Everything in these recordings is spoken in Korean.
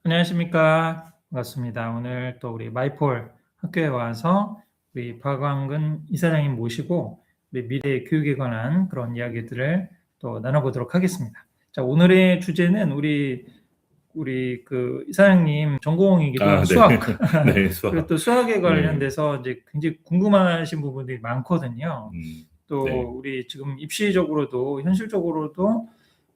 안녕하십니까. 반갑습니다. 오늘 또 우리 마이폴 학교에 와서 우리 박광근 이사장님 모시고 우리 미래 교육에 관한 그런 이야기들을 또 나눠보도록 하겠습니다. 자, 오늘의 주제는 우리 그 이사장님 전공이기도 한 네. 수학. 네, 그리고 수학. 또 수학에 네. 관련돼서 이제 굉장히 궁금하신 부분들이 많거든요. 또 네. 우리 지금 입시적으로도 현실적으로도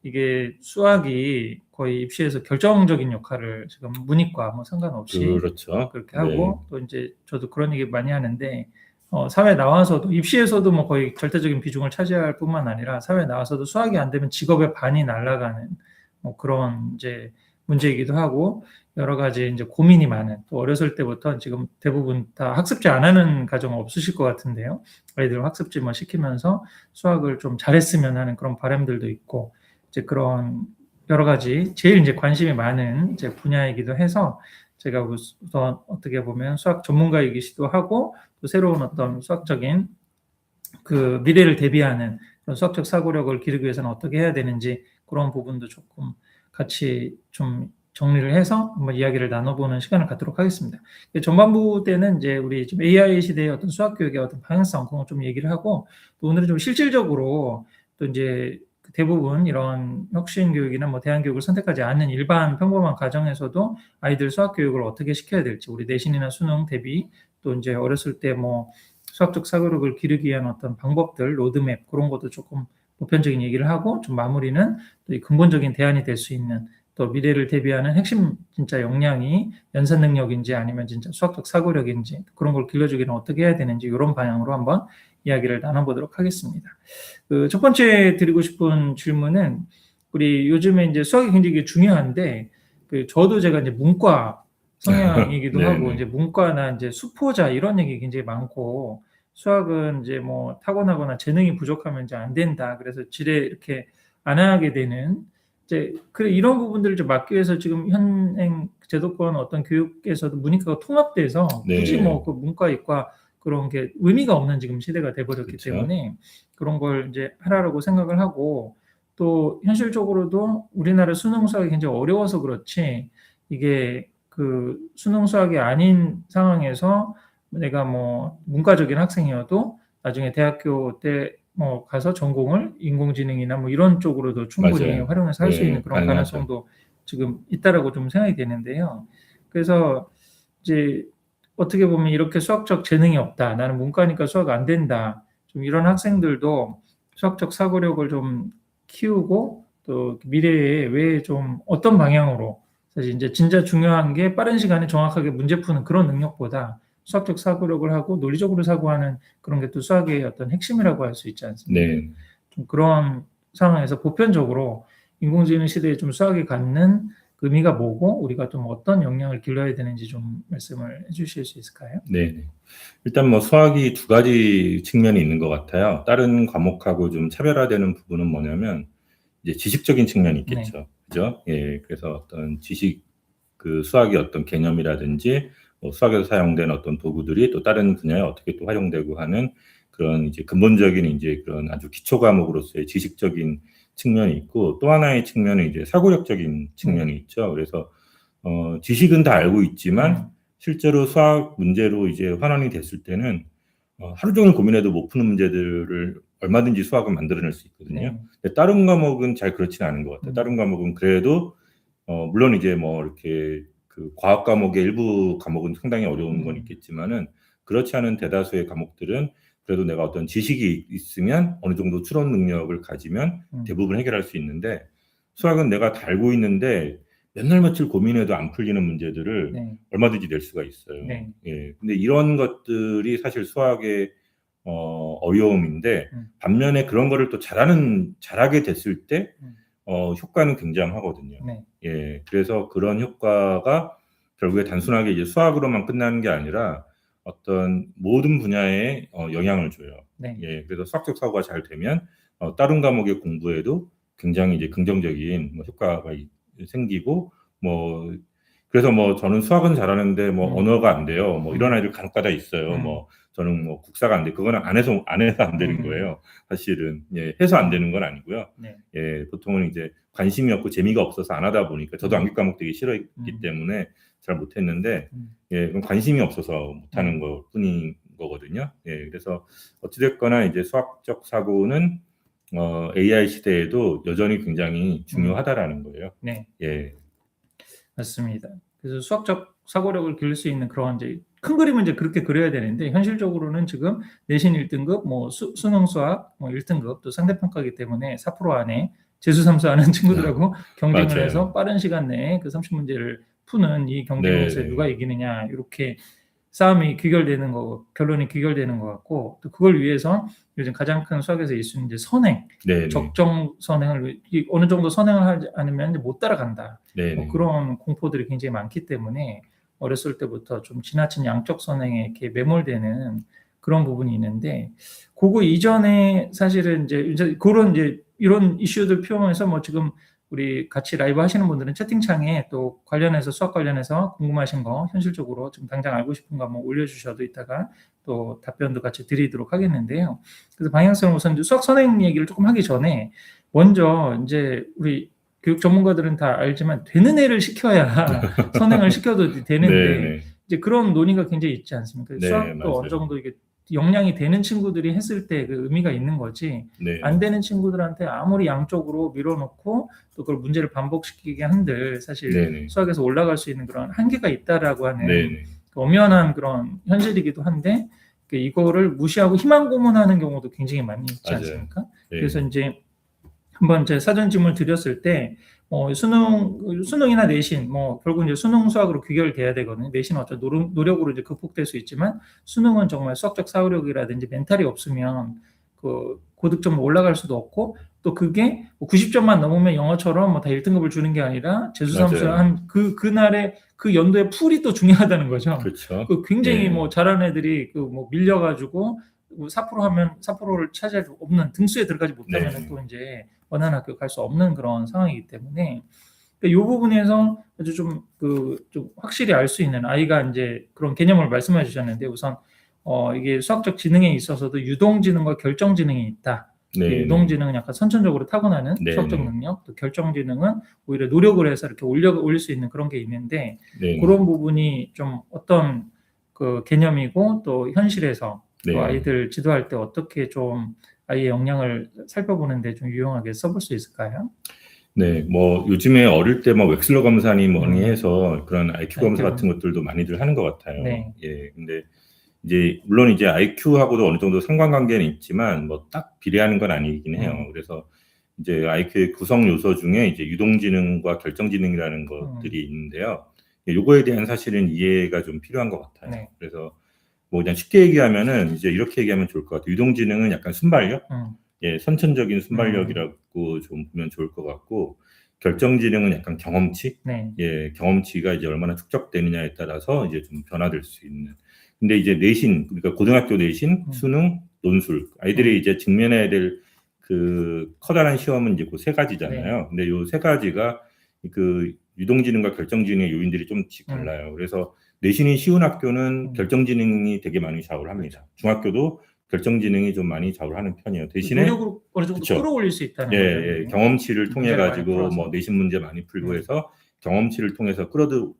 이게 수학이 거의 입시에서 결정적인 역할을 지금 문이과 뭐 상관없이 그렇죠. 그렇게 네. 하고 또 이제 저도 그런 얘기 많이 하는데 사회 나와서도 입시에서도 뭐 거의 절대적인 비중을 차지할 뿐만 아니라 사회 나와서도 수학이 안 되면 직업의 반이 날아가는 뭐 그런 이제 문제이기도 하고 여러 가지 이제 고민이 많은 또 어렸을 때부터 지금 대부분 다 학습지 안 하는 가정 없으실 것 같은데요. 아이들 학습지 뭐 시키면서 수학을 좀 잘했으면 하는 그런 바람들도 있고 이제 그런 여러 가지 제일 이제 관심이 많은 이제 분야이기도 해서 제가 우선 어떻게 보면 수학 전문가이기도 하고 또 새로운 어떤 수학적인 그 미래를 대비하는 그런 수학적 사고력을 기르기 위해서는 어떻게 해야 되는지 그런 부분도 조금 같이 좀 정리를 해서 한번 이야기를 나눠보는 시간을 갖도록 하겠습니다. 전반부 때는 이제 우리 좀 AI 시대의 어떤 수학 교육의 어떤 방향성 그런 걸 좀 얘기를 하고 또 오늘은 좀 실질적으로 또 이제 대부분 이런 혁신 교육이나 뭐 대안 교육을 선택하지 않는 일반 평범한 가정에서도 아이들 수학 교육을 어떻게 시켜야 될지 우리 내신이나 수능 대비 또 이제 어렸을 때 뭐 수학적 사고력을 기르기 위한 어떤 방법들, 로드맵 그런 것도 조금 보편적인 얘기를 하고 좀 마무리는 또 이 근본적인 대안이 될 수 있는 또 미래를 대비하는 핵심 진짜 역량이 연산 능력인지 아니면 진짜 수학적 사고력인지 그런 걸 길러주기는 어떻게 해야 되는지 이런 방향으로 한번 이야기를 나눠보도록 하겠습니다. 그 첫 번째 드리고 싶은 질문은 우리 요즘에 이제 수학이 굉장히 중요한데 저도 제가 이제 문과 성향이기도 하고 이제 문과나 이제 수포자 이런 얘기 굉장히 많고 수학은 이제 뭐 타고나거나 재능이 부족하면 이제 안 된다. 그래서 지레 이렇게 안 하게 되는 이제 그래 이런 부분들을 좀 막기 위해서 지금 현행 제도권 어떤 교육에서도 문이과가 통합돼서 굳이 뭐 그 문과 이과 그런 게 의미가 없는 지금 시대가 돼버렸기 그렇죠. 때문에 그런 걸 이제 하라고 생각을 하고 또 현실적으로도 우리나라 수능 수학이 굉장히 어려워서 그렇지 이게 그 수능 수학이 아닌 상황에서 내가 뭐 문과적인 학생이어도 나중에 대학교 때 뭐 가서 전공을 인공지능이나 뭐 이런 쪽으로도 충분히 맞아요. 활용해서 할 수 있는 그런 가능하죠. 가능성도 지금 있다라고 좀 생각이 되는데요. 그래서 이제 어떻게 보면 이렇게 수학적 재능이 없다. 나는 문과니까 수학 안 된다. 좀 이런 학생들도 수학적 사고력을 좀 키우고 또 미래에 왜 좀 어떤 방향으로 사실 이제 진짜 중요한 게 빠른 시간에 정확하게 문제 푸는 그런 능력보다 수학적 사고력을 하고 논리적으로 사고하는 그런 게 또 수학의 어떤 핵심이라고 할 수 있지 않습니까? 좀 그런 상황에서 보편적으로 인공지능 시대에 좀 수학이 갖는 의미가 뭐고 우리가 좀 어떤 역량을 길러야 되는지 좀 말씀을 해주실 수 있을까요? 네. 일단 뭐 수학이 두 가지 측면이 있는 것 같아요. 다른 과목하고 좀 차별화되는 부분은 뭐냐면 이제 지식적인 측면이 있겠죠. 그죠? 예. 그래서 어떤 지식 그 수학의 어떤 개념이라든지 뭐 수학에서 사용되는 어떤 도구들이 또 다른 분야에 어떻게 또 활용되고 하는 그런 이제 근본적인 이제 그런 아주 기초 과목으로서의 지식적인 측면이 있고 또 하나의 측면은 이제 사고력적인 측면이 있죠. 그래서 지식은 다 알고 있지만 실제로 수학 문제로 이제 환원이 됐을 때는 하루 종일 고민해도 못 푸는 문제들을 얼마든지 수학은 만들어낼 수 있거든요. 근데 다른 과목은 잘 그렇지는 않은 것 같아요. 다른 과목은 그래도 물론 이제 뭐 이렇게 그 과학 과목의 일부 과목은 상당히 어려운 건 있겠지만은 그렇지 않은 대다수의 과목들은 그래도 내가 어떤 지식이 있으면 어느 정도 추론 능력을 가지면 대부분 해결할 수 있는데 수학은 내가 다 알고 있는데 몇 날 며칠 고민해도 안 풀리는 문제들을 얼마든지 낼 수가 있어요. 예. 근데 이런 것들이 사실 수학의 어려움인데 반면에 그런 거를 또 잘하게 됐을 때 효과는 굉장하거든요. 예. 그래서 그런 효과가 결국에 단순하게 이제 수학으로만 끝나는 게 아니라 어떤 모든 분야에 영향을 줘요. 예. 그래서 수학적 사고가 잘 되면 다른 과목의 공부에도 굉장히 이제 긍정적인 뭐 효과가 생기고 뭐 그래서 뭐 저는 수학은 잘하는데 뭐 언어가 안 돼요. 뭐 이런 아이들 간혹가다 있어요. 뭐 저는 뭐 국사가 안 돼. 그거는 안 해서 안 되는 거예요. 사실은 예, 해서 안 되는 건 아니고요. 네. 예, 보통은 이제 관심이 없고 재미가 없어서 안 하다 보니까 저도 암기 과목 되게 싫어했기 때문에 잘 못했는데 예, 그럼 관심이 없어서 못하는 것 뿐인 거거든요. 예, 그래서 어찌됐거나 이제 수학적 사고는 AI 시대에도 여전히 굉장히 중요하다라는 거예요. 네. 예. 맞습니다. 그래서 수학적 사고력을 기를 수 있는 그런 이제 큰 그림은 이제 그렇게 그려야 되는데 현실적으로는 지금 내신 1등급, 뭐 수능 수학 뭐 1등급 또 상대평가이기 때문에 4% 안에 재수 삼수 하는 친구들하고 경쟁을 맞아요. 해서 빠른 시간 내에 그 30문제를 푸는 이 경쟁에서 네. 누가 이기느냐 이렇게 싸움이 귀결되는 거, 결론이 귀결되는 것 같고 또 그걸 위해서 요즘 가장 큰 수학에서 이슈는 이제 선행, 네. 적정 선행을 어느 정도 선행을 하지 않으면 이제 못 따라간다. 네. 뭐 그런 공포들이 굉장히 많기 때문에 어렸을 때부터 좀 지나친 양적 선행에 이렇게 매몰되는 그런 부분이 있는데 그거 이전에 사실은 이제 그런 이제 이런 이슈들 표현해서 뭐 지금 우리 같이 라이브 하시는 분들은 채팅창에 또 관련해서 수학 관련해서 궁금하신 거 현실적으로 지금 당장 알고 싶은 거 한번 올려주셔도 이따가 또 답변도 같이 드리도록 하겠는데요. 그래서 방향성을 우선 이제 수학 선행 얘기를 조금 하기 전에 먼저 이제 우리 교육 전문가들은 다 알지만 되는 애를 시켜야 선행을 시켜도 되는데 네. 이제 그런 논의가 굉장히 있지 않습니까? 네, 수학도 맞아요. 어느 정도 이게 역량이 되는 친구들이 했을 때 그 의미가 있는 거지 네. 안 되는 친구들한테 아무리 양쪽으로 밀어놓고 또 그걸 문제를 반복시키게 한들 사실 네네. 수학에서 올라갈 수 있는 그런 한계가 있다라고 하는 네네. 그 엄연한 그런 현실이기도 한데 이거를 무시하고 희망 고문하는 경우도 굉장히 많이 있지 맞아요. 않습니까? 네. 그래서 이제 한번 제 사전 질문을 드렸을 때 수능이나 내신 뭐 결국 이제 수능 수학으로 귀결돼야 되거든요. 내신은 어떤 노력으로 이제 극복될 수 있지만 수능은 정말 수학적 사고력이라든지 멘탈이 없으면 그 고득점 올라갈 수도 없고 또 그게 90점만 넘으면 영어처럼 뭐 다 1등급을 주는 게 아니라 재수삼수 한 그날의 그 연도의 풀이 또 중요하다는 거죠. 그렇죠. 그 굉장히 네. 뭐 잘하는 애들이 그 뭐 밀려가지고 4% 하면 4%를 차지할 수 없는 등수에 들어가지 못하면 네. 또 이제 원하는 학교 갈 수 없는 그런 상황이기 때문에 이 부분에서 아주 좀 확실히 알 수 있는 아이가 이제 그런 개념을 말씀해 주셨는데 우선 이게 수학적 지능에 있어서도 유동지능과 결정지능이 있다. 네. 유동지능은 약간 선천적으로 타고나는 네. 수학적 능력, 또 결정지능은 오히려 노력을 해서 이렇게 올릴 수 있는 그런 게 있는데 네. 그런 부분이 좀 어떤 그 개념이고 또 현실에서 네. 또 아이들 지도할 때 어떻게 좀 아이의 역량을 살펴보는데 좀 유용하게 써볼 수 있을까요? 네, 뭐 요즘에 어릴 때 뭐 웩슬러 검사니 뭐니 해서 그런 IQ 검사 같은 것들도 많이들 하는 것 같아요. 네. 예, 근데 이제 물론 이제 IQ하고도 어느 정도 상관관계는 있지만 뭐 딱 비례하는 건 아니긴 해요. 그래서 이제 IQ의 구성 요소 중에 이제 유동지능과 결정지능이라는 것들이 있는데요. 요거에 대한 사실은 이해가 좀 필요한 것 같아요. 네. 그래서 뭐 그냥 쉽게 얘기하면은 이제 이렇게 얘기하면 좋을 것 같아요. 유동지능은 약간 순발력, 예, 선천적인 순발력이라고 좀 보면 좋을 것 같고, 결정지능은 약간 경험치, 네. 예, 경험치가 이제 얼마나 축적되느냐에 따라서 이제 좀 변화될 수 있는. 근데 이제 내신, 그러니까 고등학교 내신, 수능, 논술, 아이들이 이제 직면해야 될 그 커다란 시험은 이제 그 세 가지잖아요. 네. 근데 요 세 가지가 그 유동지능과 결정지능의 요인들이 좀씩 달라요. 그래서 내신이 쉬운 학교는 결정지능이 되게 많이 좌우를 합니다. 중학교도 결정지능이 좀 많이 좌우를 하는 편이에요. 대신에 노력으로 어느 정도 그쵸. 끌어올릴 수 있다는 예, 거죠. 예, 경험치를 통해 문제를 많이 가지고 풀어서. 뭐 내신 문제 많이 풀고 해서 경험치를 통해서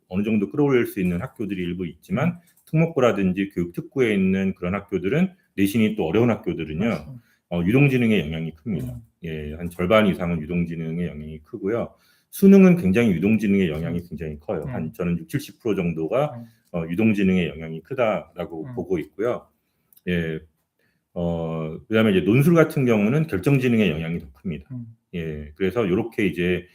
어느 정도 끌어올릴 수 있는 학교들이 일부 있지만 특목고라든지 교육 특구에 있는 그런 학교들은 내신이 또 어려운 학교들은요. 유동지능의 영향이 큽니다. 예, 한 절반 이상은 유동지능의 영향이 크고요. 수능은 굉장히 유동지능의 영향이 굉장히 커요. 한 저는 60-70% 정도가 유동지능의 영향이 크다라고 보고 있고요. 예, 그다음에 이제 논술 같은 경우는 결정지능의 영향이 더 큽니다. 예, 그래서 이렇게 이제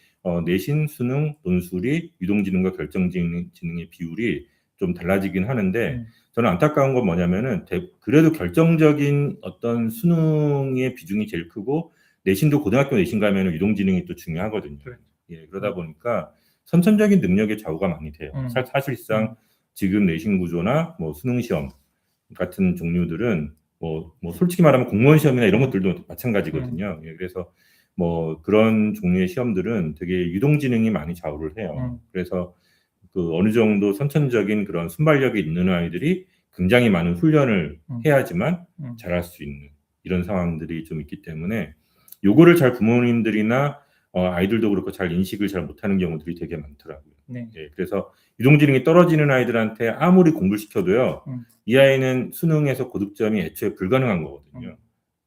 내신, 수능, 논술이 유동지능과 결정지능의 비율이 좀 달라지긴 하는데 저는 안타까운 건 뭐냐면은 그래도 결정적인 어떤 수능의 비중이 제일 크고 내신도 고등학교 내신 가면은 유동지능이 또 중요하거든요. 예, 그러다 보니까 선천적인 능력의 좌우가 많이 돼요. 사실상 지금 내신 구조나 뭐 수능 시험 같은 종류들은 뭐 솔직히 말하면 공무원 시험이나 이런 것들도 마찬가지거든요. 예, 그래서 뭐 그런 종류의 시험들은 되게 유동지능이 많이 좌우를 해요. 그래서 그 어느 정도 선천적인 그런 순발력이 있는 아이들이 굉장히 많은 훈련을 음. 해야지만 잘할 수 있는 이런 상황들이 좀 있기 때문에 요거를 잘 부모님들이나 아이들도 그렇고 잘 인식을 잘 못하는 경우들이 되게 많더라고요. 네. 예, 그래서 유동지능이 떨어지는 아이들한테 아무리 공부를 시켜도요, 이 아이는 수능에서 고득점이 애초에 불가능한 거거든요.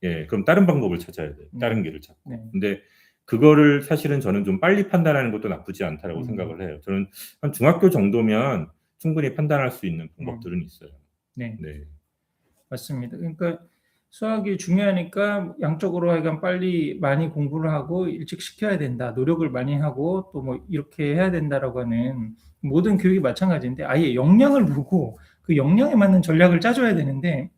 예, 그럼 다른 방법을 찾아야 돼요. 다른 길을 찾고. 네. 근데 그거를 사실은 저는 좀 빨리 판단하는 것도 나쁘지 않다라고 생각을 해요. 저는 한 중학교 정도면 충분히 판단할 수 있는 방법들은 있어요. 네. 네. 맞습니다. 그러니까 수학이 중요하니까 양쪽으로 하여간 빨리 많이 공부를 하고 일찍 시켜야 된다. 노력을 많이 하고 또 뭐 이렇게 해야 된다라고 하는 모든 교육이 마찬가지인데 아예 역량을 보고 그 역량에 맞는 전략을 짜줘야 되는데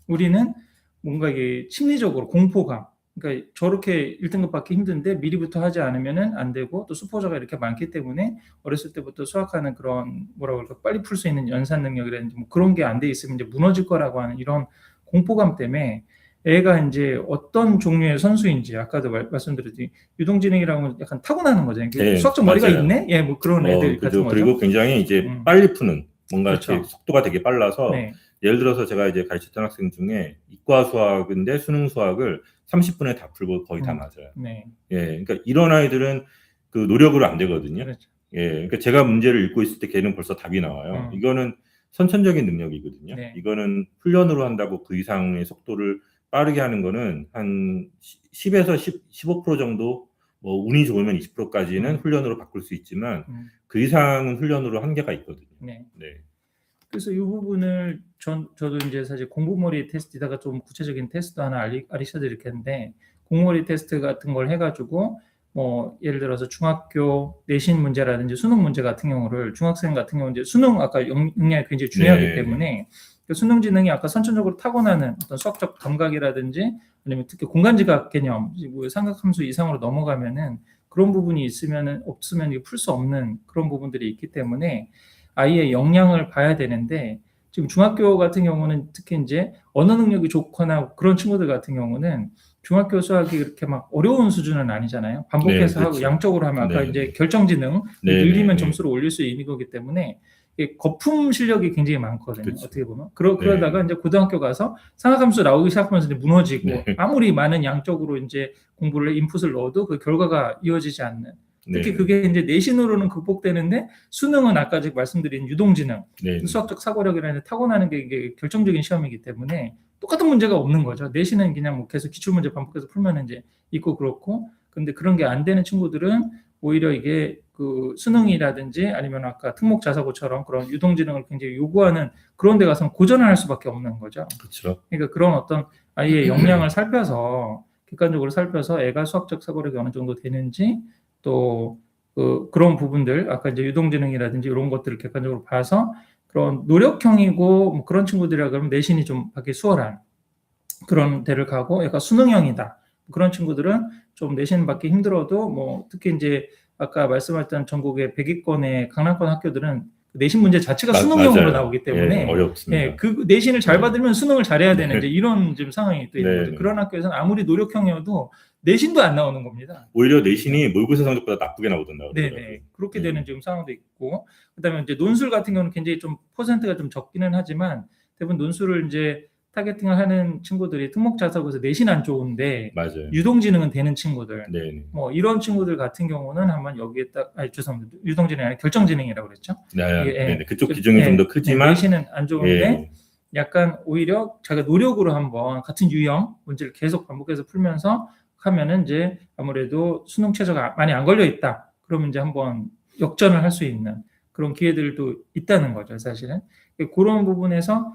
우리는 뭔가 이게 심리적으로 공포감, 그러니까 저렇게 1등급 받기 힘든데 미리부터 하지 않으면은 안 되고 또 수포자가 이렇게 많기 때문에 어렸을 때부터 수학하는 그런 뭐라고 할까 빨리 풀 수 있는 연산 능력이라든지 뭐 그런 게 안 돼 있으면 이제 무너질 거라고 하는 이런 공포감 때문에 애가 이제 어떤 종류의 선수인지 아까도 말씀드렸듯이 유동지능이라는 건 약간 타고나는 거잖아요. 네, 수학적 머리가 맞아요. 있네? 예, 뭐 그런 애들 그죠. 같은 거죠. 그리고 굉장히 이제 음. 빨리 푸는 뭔가 그렇죠. 이렇게 속도가 되게 빨라서 네. 예를 들어서 제가 이제 가르쳤던 학생 중에 이과 수학인데 수능 수학을 30분에 다 풀고 거의 다 맞아요. 네. 예, 그러니까 이런 아이들은 그 노력으로 안 되거든요. 그렇죠. 예, 그러니까 제가 문제를 읽고 있을 때 걔는 벌써 답이 나와요. 이거는 선천적인 능력이거든요. 네. 이거는 훈련으로 한다고 그 이상의 속도를 빠르게 하는 거는 한 10에서 15% 정도, 뭐 운이 좋으면 20%까지는 훈련으로 바꿀 수 있지만 그 이상은 훈련으로 한계가 있거든요. 네. 네. 그래서 이 부분을 저도 이제 사실 공부머리 테스트에다가 좀 구체적인 테스트 하나 알려드릴 텐데 공부머리 테스트 같은 걸 해가지고 뭐 예를 들어서 중학교 내신 문제라든지 수능 문제 같은 경우를 중학생 같은 경우 이제 수능 아까 역량이 굉장히 중요하기 네. 때문에 그 수능 지능이 아까 선천적으로 타고나는 어떤 수학적 감각이라든지 아니면 특히 공간지각 개념, 뭐 삼각함수 이상으로 넘어가면은 그런 부분이 있으면은 없으면 풀 수 없는 그런 부분들이 있기 때문에 아이의 역량을 봐야 되는데 지금 중학교 같은 경우는 특히 이제 언어 능력이 좋거나 그런 친구들 같은 경우는 중학교 수학이 그렇게 막 어려운 수준은 아니잖아요. 반복해서 네, 하고 그렇죠. 양쪽으로 하면 아까 네. 이제 결정지능 네, 늘리면 네. 점수를 올릴 수 있는 거기 때문에 이게 거품 실력이 굉장히 많거든요. 그렇죠. 어떻게 보면 그러다가 이제 고등학교 가서 삼각함수 나오기 시작하면서 이제 무너지고 네. 아무리 많은 양쪽으로 이제 공부를 인풋을 넣어도 그 결과가 이어지지 않는. 특히 네. 그게 이제 내신으로는 극복되는데 수능은 아까 지금 말씀드린 유동지능, 네. 수학적 사고력이라는 타고나는 게 이게 결정적인 시험이기 때문에 똑같은 문제가 없는 거죠. 내신은 그냥 뭐 계속 기출문제 반복해서 풀면 이제 있고 그렇고, 근데 그런 게 안 되는 친구들은 오히려 이게 그 수능이라든지 아니면 아까 특목 자사고처럼 그런 유동지능을 굉장히 요구하는 그런 데 가서는 고전을 할 수밖에 없는 거죠. 그렇죠. 그러니까 그런 어떤 아이의 역량을 살펴서 객관적으로 살펴서 애가 수학적 사고력이 어느 정도 되는지 또 그런 부분들 아까 이제 유동지능이라든지 이런 것들을 객관적으로 봐서 그런 노력형이고 뭐 그런 친구들이라 그러면 내신이 좀 받기 수월한 그런 데를 가고 약간 수능형이다 그런 친구들은 좀 내신 받기 힘들어도 뭐 특히 이제 아까 말씀하셨던 전국의 100위권의 강남권 학교들은 내신 문제 자체가 수능형으로 맞아요. 나오기 때문에 예, 어렵습니다. 예, 그 내신을 잘 네. 받으면 수능을 잘해야 되는 네. 이제 이런 지금 상황이 또 있는 네, 거죠. 네. 그런 학교에서는 아무리 노력형이어도 내신도 안 나오는 겁니다. 오히려 내신이 모의고사 성적보다 나쁘게 나오던데요. 네네. 그렇게 네. 되는 지금 상황도 있고, 그다음에 이제 논술 같은 경우는 굉장히 좀 퍼센트가 좀 적기는 하지만 대부분 논술을 이제 타겟팅을 하는 친구들이 특목 자사고에서 내신 안 좋은데 맞아요. 유동지능은 되는 친구들, 네. 뭐 이런 친구들 같은 경우는 한번 여기에 딱, 죄송합니다. 유동지능이 아니라 결정지능이라고 그랬죠. 네, 예, 네. 그쪽 기준이 좀 더 크지만 내신은 안 좋은데 예. 약간 오히려 자기가 노력으로 한번 같은 유형 문제를 계속 반복해서 풀면서 하면은 이제 아무래도 수능 최저가 많이 안 걸려 있다. 그러면 이제 한번 역전을 할 수 있는 그런 기회들도 있다는 거죠, 사실은. 그런 부분에서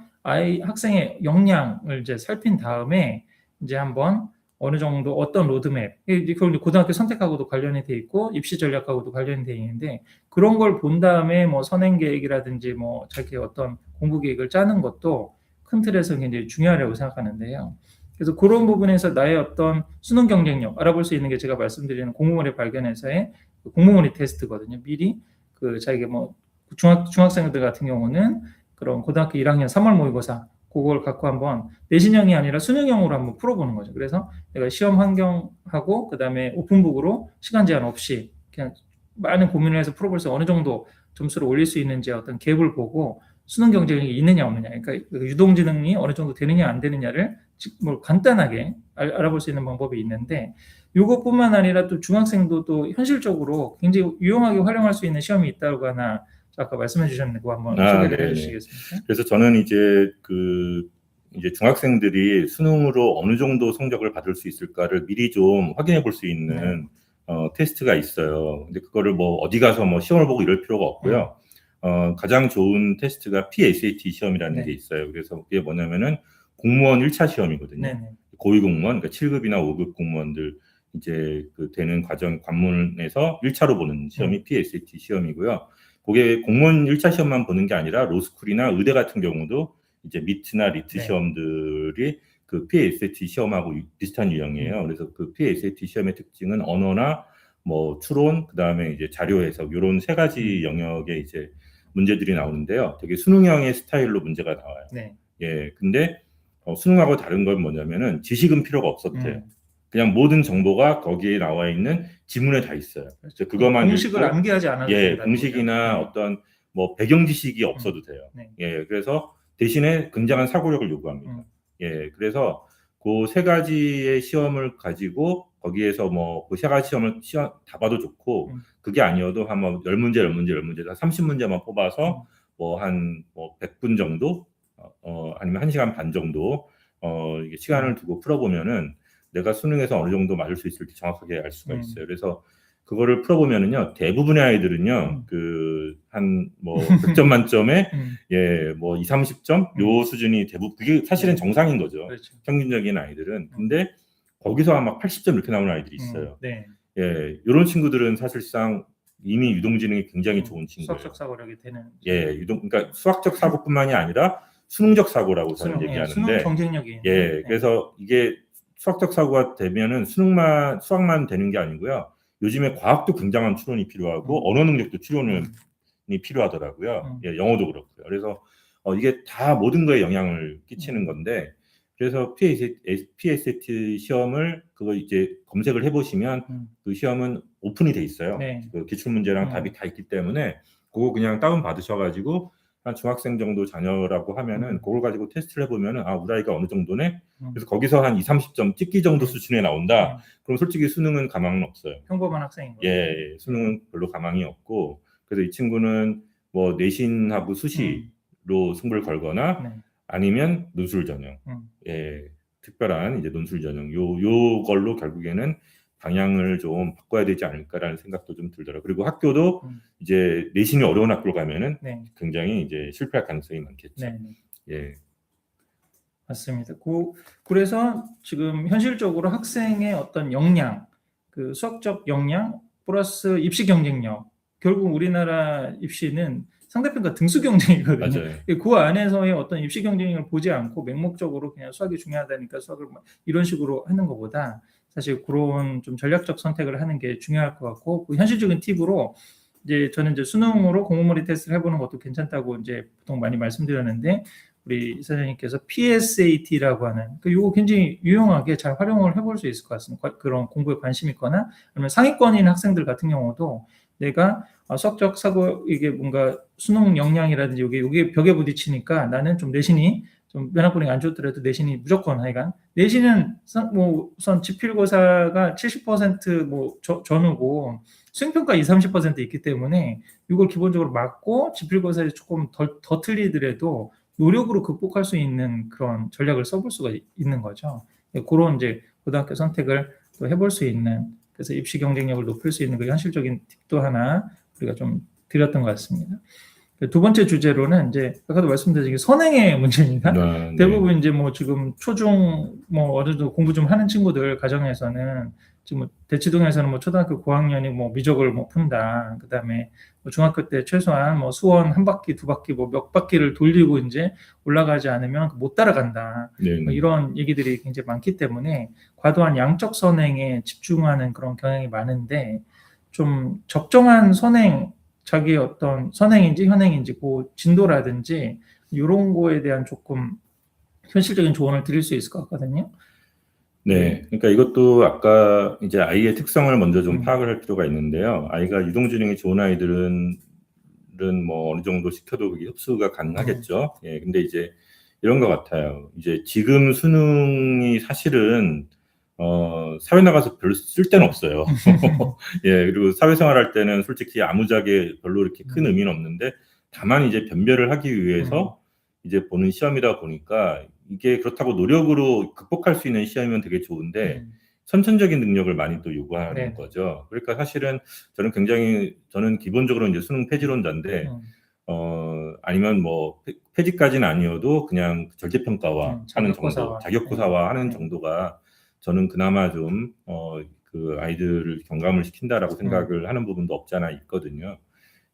학생의 역량을 이제 살핀 다음에 이제 한번 어느 정도 어떤 로드맵, 그걸 고등학교 선택하고도 관련이 돼 있고 입시 전략하고도 관련이 돼 있는데 그런 걸 본 다음에 뭐 선행 계획이라든지 뭐 자기 어떤 공부 계획을 짜는 것도 큰 틀에서 굉장히 중요하다고 생각하는데요. 그래서 그런 부분에서 나의 어떤 수능 경쟁력 알아볼 수 있는 게 제가 말씀드리는 공부머리 발견에서의 공부머리 테스트거든요. 미리 그 자기가 뭐 중학생들 같은 경우는 그런 고등학교 1학년 3월 모의고사 그걸 갖고 한번 내신형이 아니라 수능형으로 한번 풀어보는 거죠. 그래서 내가 시험 환경하고 그다음에 오픈북으로 시간 제한 없이 그냥 많은 고민을 해서 풀어볼 수 어느 정도 점수를 올릴 수 있는지 어떤 갭을 보고 수능 경쟁력이 있느냐 없느냐, 그러니까 그 유동지능이 어느 정도 되느냐 안 되느냐를 뭐 간단하게 알아볼 수 있는 방법이 있는데, 이것뿐만 아니라 또 중학생도 또 현실적으로 굉장히 유용하게 활용할 수 있는 시험이 있다고 하나 아까 말씀해 주셨는데 그거 한번 소개를 네네. 해주시겠습니까? 그래서 저는 이제 이제 중학생들이 수능으로 어느 정도 성적을 받을 수 있을까를 미리 좀 확인해 볼 수 있는 테스트가 있어요. 근데 그거를 뭐 어디 가서 뭐 시험을 보고 이럴 필요가 없고요. 가장 좋은 테스트가 PSAT 시험이라는 네. 게 있어요. 그래서 그게 뭐냐면은 공무원 1차 시험이거든요. 네네. 고위공무원, 그러니까 7급이나 5급 공무원들 이제 그 되는 과정 관문에서 1차로 보는 시험이 PSAT 시험이고요. 그게 공무원 1차 시험만 보는 게 아니라 로스쿨이나 의대 같은 경우도 이제 미트나 리트 네. 시험들이 그 PSAT 시험하고 비슷한 유형이에요. 그래서 그 PSAT 시험의 특징은 언어나 뭐 추론, 그다음에 이제 자료 해석 이런 세 가지 영역의 이제 문제들이 나오는데요. 되게 수능형의 스타일로 문제가 나와요. 네. 예, 근데 수능하고 다른 건 뭐냐면은 지식은 필요가 없었대요. 그냥 모든 정보가 거기에 나와 있는 지문에 다 있어요. 그래서 그것만 공식을 읽고, 암기하지 않아도 예, 된다는 공식이나 거죠. 어떤 뭐 배경 지식이 없어도 돼요. 네. 예, 그래서 대신에 굉장한 사고력을 요구합니다. 예, 그래서 그 세 가지의 시험을 가지고 거기에서 뭐 그 세 가지 시험 다 봐도 좋고, 그게 아니어도 한 뭐 10문제, 30문제만 뽑아서 뭐 한 뭐 100분 정도, 아니면 1시간 반 정도 이게 시간을 두고 풀어보면은 내가 수능에서 어느 정도 맞을 수 있을지 정확하게 알 수가 있어요. 그래서 그거를 풀어보면은요, 대부분의 아이들은요, 한 뭐 100점 만점에 예, 뭐 20, 30점 요 수준이 대부분, 그게 사실은 정상인 거죠. 그렇죠. 평균적인 아이들은. 근데 거기서 막 80점 이렇게 나오는 아이들이 있어요. 네. 예, 이런 친구들은 사실상 이미 유동지능이 굉장히 좋은 친구예요. 수학적 사고력이 되는. 예, 그러니까 수학적 사고뿐만이 아니라 수능적 사고라고 저는 얘기하는데, 수능 경쟁력이. 예, 그래서 이게 수학적 사고가 되면은 수학만 되는 게 아니고요. 요즘에 과학도 굉장한 추론이 필요하고 언어 능력도 추론이 필요하더라고요. 예, 영어도 그렇고요. 그래서 이게 다 모든 거에 영향을 끼치는 건데, 그래서 PSAT 시험을 그거 이제 검색을 해보시면 그 시험은 오픈이 돼 있어요. 네. 그 기출 문제랑 답이 다 있기 때문에 그거 그냥 다운 받으셔가지고 한 중학생 정도 자녀라고 하면은 그걸 가지고 테스트를 해보면은 아, 우리 아이가 어느 정도네. 그래서 거기서 한 20, 30점 찍기 정도 수준에 나온다. 그럼 솔직히 수능은 가망은 없어요. 평범한 학생인 거죠. 예, 수능은 별로 가망이 없고, 그래서 이 친구는 뭐 내신하고 수시로 승부를 걸거나 아니면 논술 전형, 예, 특별한 이제 논술 전형 요 걸로 결국에는 방향을 좀 바꿔야 되지 않을까라는 생각도 좀 들더라고요. 그리고 학교도 이제 내신이 어려운 학교를 가면은 굉장히 이제 실패할 가능성이 많겠죠. 예. 맞습니다. 그래서 지금 현실적으로 학생의 어떤 역량, 그 수학적 역량 플러스 입시 경쟁력, 결국 우리나라 입시는 상대편과 등수 경쟁이거든요. 맞아요. 그 안에서의 어떤 입시 경쟁력을 보지 않고 맹목적으로 그냥 수학이 중요하다니까 수학을 이런 식으로 하는 것보다 사실 그런 좀 전략적 선택을 하는 게 중요할 것 같고, 그 현실적인 팁으로 이제 저는 이제 수능으로 공부머리 테스트를 해보는 것도 괜찮다고 이제 보통 많이 말씀드렸는데, 우리 선생님께서 PSAT라고 하는 이거 굉장히 유용하게 잘 활용을 해볼 수 있을 것 같습니다. 그런 공부에 관심 있거나 아니면 상위권인 학생들 같은 경우도 내가 수학적 사고, 이게 뭔가 수능 역량이라든지 이게 벽에 부딪히니까 나는 좀 내신이 좀 면학분이 안 좋더라도 내신이 무조건 하여간 내신은 뭐 우선 지필고사가 70% 전후고 수행평가 20, 30% 있기 때문에 이걸 기본적으로 맞고 지필고사에 조금 더 틀리더라도 노력으로 극복할 수 있는 그런 전략을 써볼 수가 있는 거죠. 그런 이제 고등학교 선택을 또 해볼 수 있는, 그래서 입시 경쟁력을 높일 수 있는 그 현실적인 팁도 하나 우리가 좀 드렸던 것 같습니다. 두 번째 주제로는 이제 아까도 말씀드린 선행의 문제입니다. 네. 대부분 이제 뭐 지금 초중 뭐 어느 정도 공부 좀 하는 친구들 가정에서는 지금 뭐 대치동에서는 뭐 초등학교 고학년이 뭐 미적을 뭐 푼다. 그다음에 뭐 중학교 때 최소한 뭐 수원 한 바퀴 두 바퀴 뭐 몇 바퀴를 돌리고 이제 올라가지 않으면 못 따라간다. 뭐 이런 얘기들이 굉장히 많기 때문에 과도한 양적 선행에 집중하는 그런 경향이 많은데, 좀 적정한 선행, 자기의 어떤 선행인지 현행인지 그 진도라든지 이런 거에 대한 조금 현실적인 조언을 드릴 수 있을 것 같거든요. 네, 그러니까 이것도 아까 이제 아이의 특성을 먼저 좀 파악을 할 필요가 있는데요. 아이가 유동지능이 좋은 아이들은 뭐 어느 정도 시켜도 그게 흡수가 가능하겠죠. 예, 근데 이제 이런 것 같아요. 이제 지금 수능이 사실은 사회 나가서 별로 쓸 데는 없어요. 예, 그리고 사회생활 할 때는 솔직히 아무짝에 별로 이렇게 큰 의미는 없는데 다만 이제 변별을 하기 위해서 이제 보는 시험이다 보니까 이게 그렇다고 노력으로 극복할 수 있는 시험이면 되게 좋은데 선천적인 능력을 많이 또 요구하는 네. 거죠. 그러니까 사실은 저는 기본적으로 이제 수능 폐지론자인데 아니면 뭐 폐지까지는 아니어도 그냥 절대평가와 하는 정도, 자격고사화 하는 정도가 저는 그나마 좀 그 아이들을 경감을 시킨다라고 생각을 하는 부분도 없지 않아 있거든요.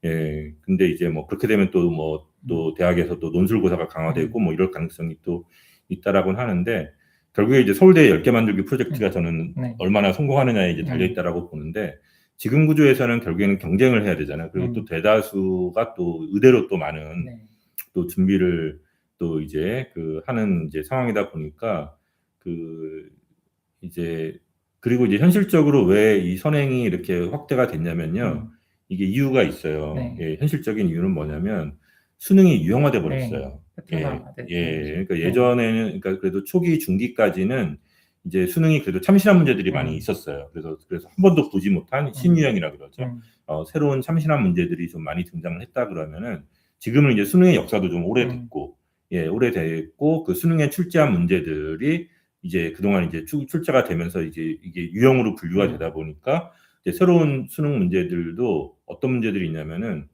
예, 근데 이제 뭐 그렇게 되면 또 대학에서 또 논술고사가 강화되고 뭐 이럴 가능성이 또 있다라고는 하는데 결국에 이제 서울대 10개 만들기 프로젝트가 저는 얼마나 성공하느냐에 이제 달려 있다라고 보는데 지금 구조에서는 결국에는 경쟁을 해야 되잖아요. 그리고 또 대다수가 또 의대로 또 많은 또 준비를 또 이제 그 하는 이제 상황이다 보니까 그 이제 그리고 이제 현실적으로 왜 이 선행이 이렇게 확대가 됐냐면요. 이게 이유가 있어요. 예, 현실적인 이유는 뭐냐면 수능이 유형화돼 버렸어요. 그러니까 예전에는 그러니까 그래도 초기 중기까지는 이제 수능이 그래도 참신한 문제들이 많이 있었어요. 그래서 한 번도 보지 못한 신유형이라 그러죠. 새로운 참신한 문제들이 좀 많이 등장을 했다 그러면은 지금은 이제 수능의 역사도 좀 오래됐고, 오래됐고 그 수능에 출제한 문제들이 이제 그동안 이제 출제가 되면서 이제 이게 유형으로 분류가 되다 보니까 이제 새로운 수능 문제들도 어떤 문제들이 있냐면은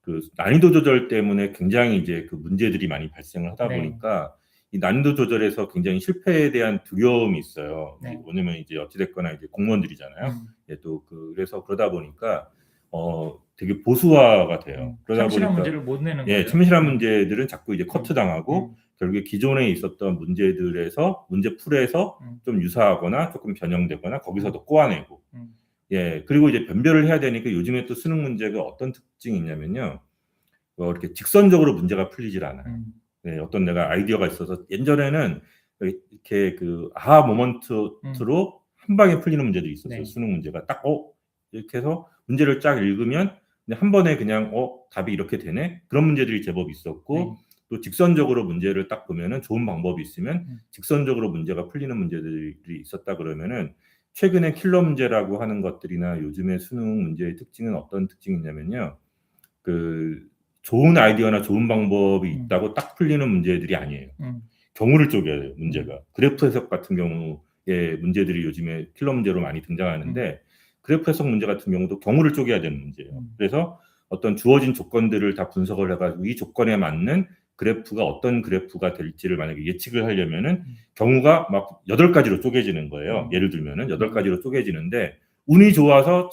그 난이도 조절 때문에 굉장히 이제 그 문제들이 많이 발생을 하다 보니까 이 난이도 조절에서 굉장히 실패에 대한 두려움이 있어요. 왜냐면 이제 어찌됐거나 이제 공무원들이잖아요. 예, 또 그래서 그러다 보니까 되게 보수화가 돼요. 그러다 참신한 보니까 문제를 못 내는 예, 거예요. 참신한 문제들은 자꾸 이제 커트 당하고 결국에 기존에 있었던 문제들에서 문제 풀에서 좀 유사하거나 조금 변형되거나 거기서도 꼬아내고 예, 그리고 이제 변별을 해야 되니까 요즘에 또 수능 문제가 어떤 특징이 있냐면요. 이렇게 직선적으로 문제가 풀리질 않아요. 네, 어떤 내가 아이디어가 있어서 예전에는 이렇게 그 아하 모먼트로 한 방에 풀리는 문제들이 있었어요. 수능 문제가 딱 이렇게 해서 문제를 쫙 읽으면 한 번에 그냥 답이 이렇게 되네. 그런 문제들이 제법 있었고 또 직선적으로 문제를 딱 보면은 좋은 방법이 있으면 직선적으로 문제가 풀리는 문제들이 있었다 그러면은 최근에 킬러 문제라고 하는 것들이나 요즘의 수능 문제의 특징은 어떤 특징이 있냐면요. 그 좋은 아이디어나 좋은 방법이 있다고 딱 풀리는 문제들이 아니에요. 경우를 쪼개야 돼요, 문제가. 그래프 해석 같은 경우의 문제들이 요즘에 킬러 문제로 많이 등장하는데 그래프 해석 문제 같은 경우도 경우를 쪼개야 되는 문제예요. 그래서 어떤 주어진 조건들을 다 분석을 해가지고 이 조건에 맞는 그래프가 어떤 그래프가 될지를 만약에 예측을 하려면은 경우가 막 8가지로 쪼개지는 거예요. 예를 들면은 8가지로 쪼개지는데 운이 좋아서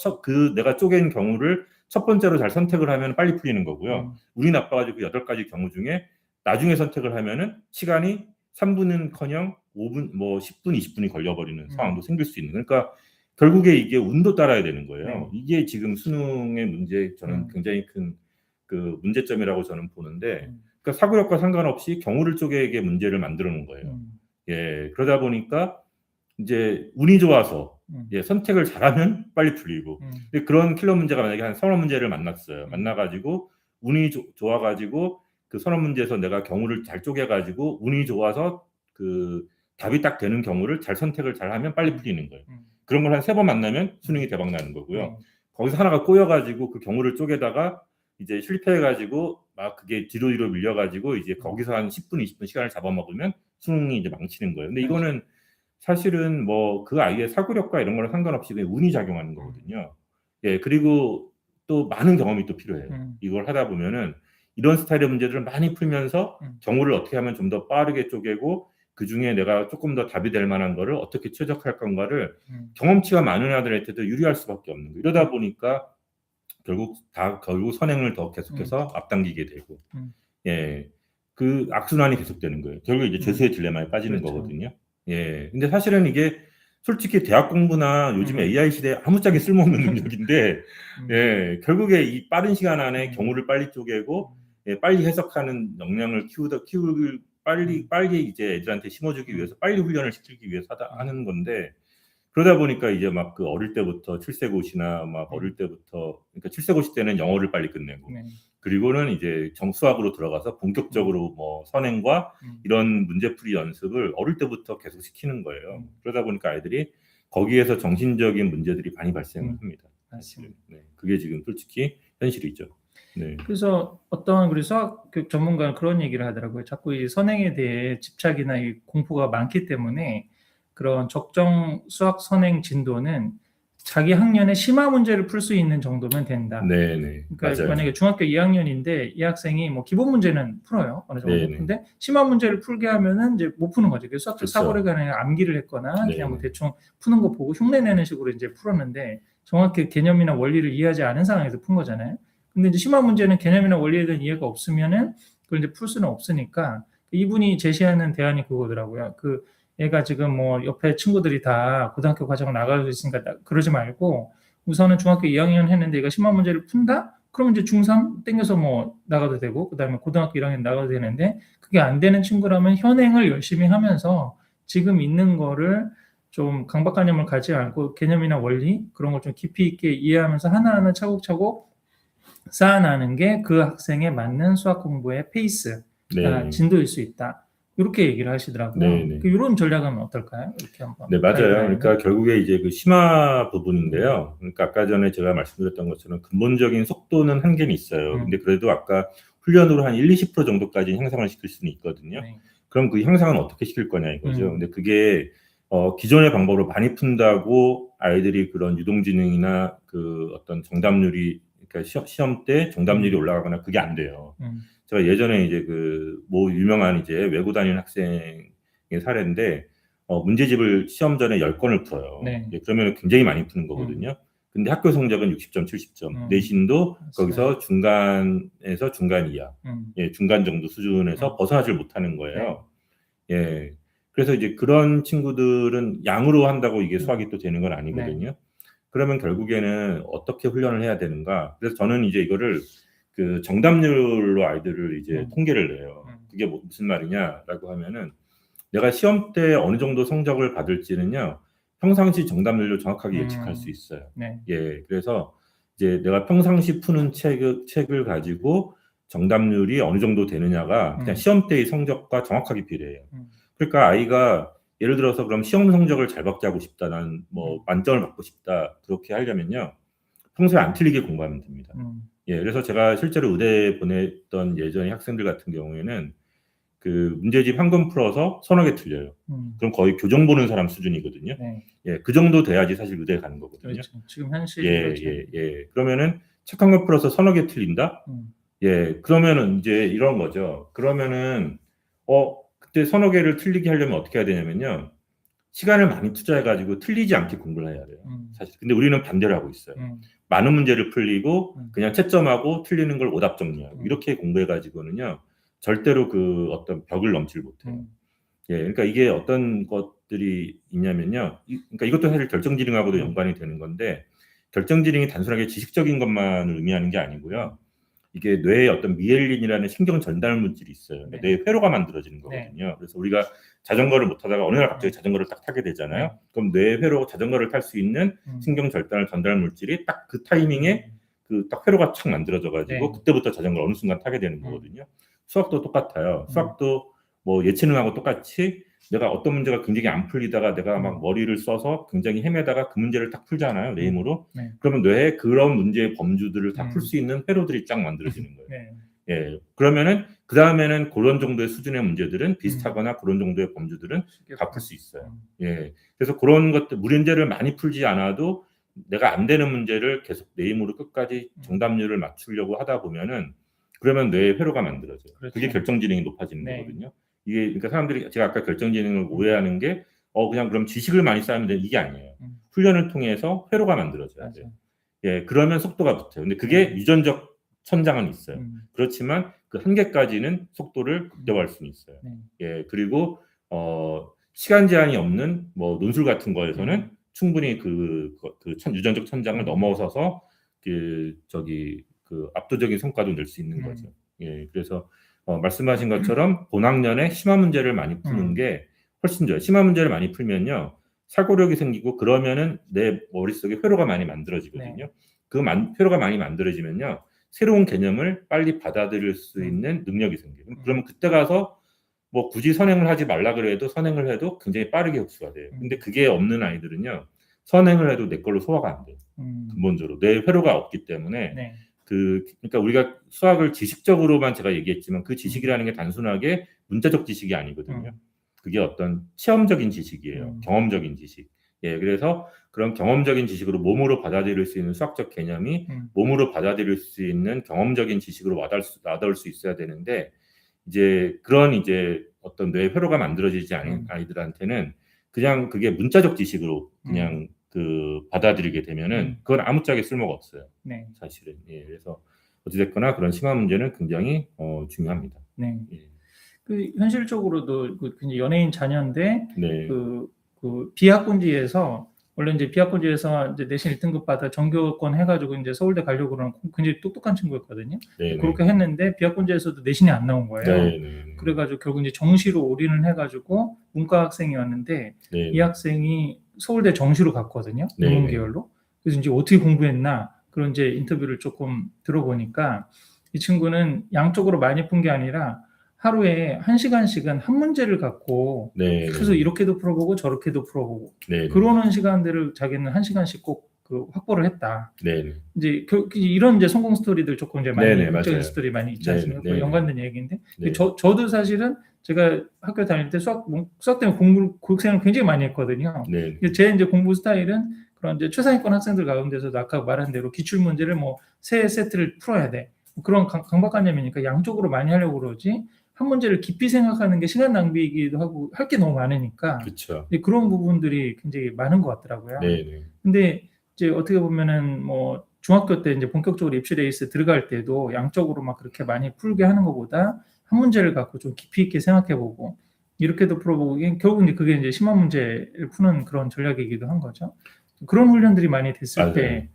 내가 쪼갠 경우를 첫 번째로 잘 선택을 하면 빨리 풀리는 거고요. 운이 나빠가지고 8가지 경우 중에 나중에 선택을 하면은 시간이 3분은커녕 5분, 뭐 10분, 20분이 걸려버리는 상황도 생길 수 있는. 그러니까 결국에 이게 운도 따라야 되는 거예요. 이게 지금 수능의 문제 저는 굉장히 큰 그 문제점이라고 저는 보는데, 그러니까 사고력과 상관없이 경우를 쪼개게 문제를 만들어 놓은 거예요. 예, 그러다 보니까 이제 운이 좋아서 예, 선택을 잘하면 빨리 풀리고 근데 그런 킬러 문제가 만약에 한 서너 문제를 만났어요. 만나가지고 운이 좋아가지고 그 서너 문제에서 내가 경우를 잘 쪼개가지고 운이 좋아서 그 답이 딱 되는 경우를 잘 선택을 잘하면 빨리 풀리는 거예요. 그런 걸 한 3번 만나면 수능이 대박 나는 거고요. 거기서 하나가 꼬여가지고 그 경우를 쪼개다가 이제 실패해가지고 막 그게 뒤로 밀려가지고 이제 거기서 한 10분, 20분 시간을 잡아먹으면 수능이 이제 망치는 거예요. 근데 이거는 사실은 뭐 그 아이의 사고력과 이런 거랑 상관없이 그냥 운이 작용하는 거거든요. 예, 그리고 또 많은 경험이 또 필요해요. 이걸 하다 보면은 이런 스타일의 문제들을 많이 풀면서 경우를 어떻게 하면 좀 더 빠르게 쪼개고 그중에 내가 조금 더 답이 될 만한 거를 어떻게 최적화할 건가를 경험치가 많은 아들한테도 유리할 수밖에 없는 거예요. 이러다 보니까 결국 선행을 더 계속해서 앞당기게 되고 예, 그 악순환이 계속되는 거예요. 결국 이제 죄수의 딜레마에 빠지는 거거든요. 예, 근데 사실은 이게 솔직히 대학 공부나 요즘 AI 시대에 아무짝에 쓸모없는 능력인데 예, 결국에 이 빠른 시간 안에 경우를 빨리 쪼개고 예, 빨리 해석하는 역량을 키우길 빨리 이제 애들한테 심어주기 위해서 빨리 훈련을 시키기 위해서 하는 건데 그러다 보니까 이제 막 그 어릴 때부터 칠세고시나 막 어릴 때부터 그러니까 칠세고시 때는 영어를 빨리 끝내고 그리고는 이제 정수학으로 들어가서 본격적으로 뭐 선행과 이런 문제풀이 연습을 어릴 때부터 계속 시키는 거예요. 그러다 보니까 아이들이 거기에서 정신적인 문제들이 많이 발생을 합니다. 맞습니다. 네, 그게 지금 솔직히 현실이죠. 네. 그래서 어떤 우리 수학 전문가는 그런 얘기를 하더라고요. 자꾸 이 선행에 대해 집착이나 이 공포가 많기 때문에 그런 적정 수학 선행 진도는 자기 학년에 심화 문제를 풀 수 있는 정도면 된다. 네, 네. 그러니까 맞아요. 만약에 중학교 2학년인데 이 학생이 뭐 기본 문제는 풀어요. 어느 정도. 네네. 근데 심화 문제를 풀게 하면은 이제 못 푸는 거죠. 그래서 수학적 그렇죠. 사고력이 아니라 암기를 했거나 네. 그냥 뭐 대충 푸는 거 보고 흉내 내는 식으로 이제 풀었는데 정확히 개념이나 원리를 이해하지 않은 상황에서 푼 거잖아요. 근데 이제 심화 문제는 개념이나 원리에 대한 이해가 없으면은 그걸 이제 풀 수는 없으니까 이분이 제시하는 대안이 그거더라고요. 그 얘가 지금 뭐 옆에 친구들이 다 고등학교 과정 나가고 있으니까 그러지 말고 우선은 중학교 2학년 했는데 얘가 심화 문제를 푼다? 그러면 이제 중3 땡겨서 뭐 나가도 되고 그다음에 고등학교 1학년 나가도 되는데 그게 안 되는 친구라면 현행을 열심히 하면서 지금 있는 거를 좀 강박관념을 가지 않고 개념이나 원리 그런 걸 좀 깊이 있게 이해하면서 하나하나 차곡차곡 쌓아나는 게 그 학생에 맞는 수학 공부의 페이스, 네. 진도일 수 있다. 이렇게 얘기를 하시더라고요. 네네. 이런 전략은 어떨까요? 이렇게 한번. 네, 맞아요. 가이드라인을. 그러니까 결국에 이제 그 심화 부분인데요. 그러니까 아까 전에 제가 말씀드렸던 것처럼 근본적인 속도는 한계는 있어요. 근데 그래도 아까 훈련으로 한 1-20% 정도까지 향상을 시킬 수는 있거든요. 네. 그럼 그 향상은 어떻게 시킬 거냐 이거죠. 근데 그게 기존의 방법으로 많이 푼다고 아이들이 그런 유동지능이나 그 어떤 정답률이 그러니까 시험 때 정답률이 올라가거나 그게 안 돼요. 제가 예전에 이제 그 뭐 유명한 이제 외고 다니는 학생의 사례인데 문제집을 시험 전에 10권을 풀어요. 네. 그러면 굉장히 많이 푸는 거거든요. 근데 학교 성적은 60점, 70점. 내신도 거기서 중간에서 중간 이하, 예, 중간 정도 수준에서 벗어나질 못하는 거예요. 예. 그래서 이제 그런 친구들은 양으로 한다고 이게 수학이 또 되는 건 아니거든요. 그러면 결국에는 어떻게 훈련을 해야 되는가? 그래서 저는 이제 이거를 그 정답률로 아이들을 이제 통계를 내요. 그게 무슨 말이냐라고 하면은 내가 시험 때 어느 정도 성적을 받을지는요, 평상시 정답률로 정확하게 예측할 수 있어요. 네. 예, 그래서 이제 내가 평상시 푸는 책을 가지고 정답률이 어느 정도 되느냐가 그냥 시험 때의 성적과 정확하게 비례해요. 그러니까 아이가 예를 들어서 그럼 시험 성적을 잘 받게 하고 싶다, 난 뭐 만점을 받고 싶다, 그렇게 하려면요, 평소에 안 틀리게 공부하면 됩니다. 예, 그래서 제가 실제로 의대에 보냈던 예전의 학생들 같은 경우에는 그 문제집 한 권 풀어서 서너 개 틀려요. 그럼 거의 교정 보는 사람 수준이거든요. 예, 그 정도 돼야지 사실 의대에 가는 거거든요. 그렇죠. 지금 현실. 예. 그러면은 책 한 권 풀어서 서너 개 틀린다? 예, 그러면은 이제 이런 거죠. 그러면은 그때 서너 개를 틀리게 하려면 어떻게 해야 되냐면요, 시간을 많이 투자해가지고 틀리지 않게 공부를 해야 돼요. 사실. 근데 우리는 반대로 하고 있어요. 많은 문제를 풀리고 그냥 채점하고 틀리는 걸 오답 정리하고 이렇게 공부해가지고는요, 절대로 그 어떤 벽을 넘질 못해요. 예, 그러니까 이게 어떤 것들이 있냐면요, 그러니까 이것도 사실 결정지능하고도 연관이 되는 건데, 결정지능이 단순하게 지식적인 것만을 의미하는 게 아니고요, 이게 뇌에 어떤 미엘린이라는 신경 전달 물질이 있어요. 그러니까 뇌에 회로가 만들어지는 거거든요. 그래서 우리가 자전거를 못 타다가 어느 날 갑자기 자전거를 딱 타게 되잖아요. 그럼 뇌에 회로, 자전거를 탈 수 있는 신경 전달 물질이 딱 그 타이밍에 그 딱 회로가 착 만들어져 가지고 그때부터 자전거를 어느 순간 타게 되는 거거든요. 수학도 똑같아요. 수학도 뭐 예체능하고 똑같이 내가 어떤 문제가 굉장히 안 풀리다가 내가 막 머리를 써서 굉장히 헤매다가 그 문제를 딱 풀잖아요, 내 힘으로. 그러면 뇌에 그런 문제의 범주들을 다 풀 수 있는 회로들이 쫙 만들어지는 거예요. 예, 그러면은 그 다음에는 그런 정도의 수준의 문제들은 비슷하거나 그런 정도의 범주들은 다 풀 수 있어요. 예, 그래서 그런 것들, 문제를 많이 풀지 않아도 내가 안 되는 문제를 계속 내 힘으로 끝까지 정답률을 맞추려고 하다 보면은 그러면 뇌에 회로가 만들어져요. 그렇죠. 그게 결정지능이 높아지는 거거든요. 이게 그러니까 사람들이 제가 아까 결정지능을 오해하는 게 그냥 그럼 지식을 많이 쌓으면 돼, 이게 아니에요. 훈련을 통해서 회로가 만들어져야 돼요. 예, 그러면 속도가 붙어요. 근데 그게 유전적 천장은 있어요. 그렇지만 그 한계까지는 속도를 극대화할 수는 있어요. 예, 그리고 시간 제한이 없는 뭐 논술 같은 거에서는 충분히 그 유전적 천장을 넘어서서 그 압도적인 성과도 낼 수 있는 거죠. 예, 그래서 말씀하신 것처럼 본학년에 심화 문제를 많이 푸는 게 훨씬 좋아요. 심화 문제를 많이 풀면요, 사고력이 생기고 그러면은 내 머릿속에 회로가 많이 만들어지거든요. 그 회로가 많이 만들어지면요, 새로운 개념을 빨리 받아들일 수 있는 능력이 생겨요. 그러면 그때 가서 뭐 굳이 선행을 하지 말라 그래도 선행을 해도 굉장히 빠르게 흡수가 돼요. 근데 그게 없는 아이들은요, 선행을 해도 내 걸로 소화가 안 돼요. 근본적으로 뇌 회로가 없기 때문에 네. 그러니까 우리가 수학을 지식적으로만 제가 얘기했지만 그 지식이라는 게 단순하게 문자적 지식이 아니거든요. 그게 어떤 체험적인 지식이에요. 경험적인 지식. 예, 그래서 그런 경험적인 지식으로 몸으로 받아들일 수 있는 수학적 개념이 몸으로 받아들일 수 있는 경험적인 지식으로 와닿을 수 있어야 되는데, 이제 그런 이제 어떤 뇌 회로가 만들어지지 않은 아이들한테는 그냥 그게 문자적 지식으로 그냥 그 받아들이게 되면은 그건 아무짝에 쓸모가 없어요. 네. 사실은. 예, 그래서 어찌됐거나 그런 심화 문제는 굉장히 중요합니다. 네. 예. 그 현실적으로도 그 굉장히 연예인 자녀인데 네. 그 비학군지에서 원래 이제 비학군지에서 이제 내신 1등급 받아 전교권 해가지고 이제 서울대 가려고 그러는 굉장히 똑똑한 친구였거든요. 네, 그렇게 했는데 비학군지에서도 내신이 안 나온 거예요. 네, 네. 그래가지고 결국 이제 정시로 올인을 해가지고 문과 학생이었는데 네. 이 학생이 서울대 정시로 갔거든요. 네. 인문계열로. 그래서 이제 어떻게 공부했나 그런 이제 인터뷰를 조금 들어보니까 이 친구는 양쪽으로 많이 푼 게 아니라 하루에 1시간씩은 한 문제를 갖고 네, 계속 네. 이렇게도 풀어보고 저렇게도 풀어보고 네, 그러는 시간들을 자기는 1시간씩 꼭 그 확보를 했다. 네, 네. 이제 이런 이제 성공 스토리들 조금 이제 많이 네네, 인적인 맞아요. 스토리 많이 있지 네네, 않습니까? 네네. 연관된 얘기인데 네. 저도 사실은 제가 학교 다닐 때 수학 때문에 교육생활을 굉장히 많이 했거든요. 네. 제 이제 공부 스타일은 그런 이제 최상위권 학생들 가운데서도 아까 말한 대로 기출 문제를 뭐 세 세트를 풀어야 돼. 그런 강박관념이니까 양쪽으로 많이 하려고 그러지. 한 문제를 깊이 생각하는 게 시간 낭비이기도 하고 할 게 너무 많으니까 그렇죠. 그런 부분들이 굉장히 많은 것 같더라고요. 네, 네. 근데 이제 어떻게 보면은 뭐 중학교 때 이제 본격적으로 입시 레이스 들어갈 때도 양쪽으로 막 그렇게 많이 풀게 하는 것보다 한 문제를 갖고 좀 깊이 있게 생각해보고 이렇게도 풀어보고 결국 이제 그게 이제 심화 문제를 푸는 그런 전략이기도 한 거죠. 그런 훈련들이 많이 됐을 맞아요. 때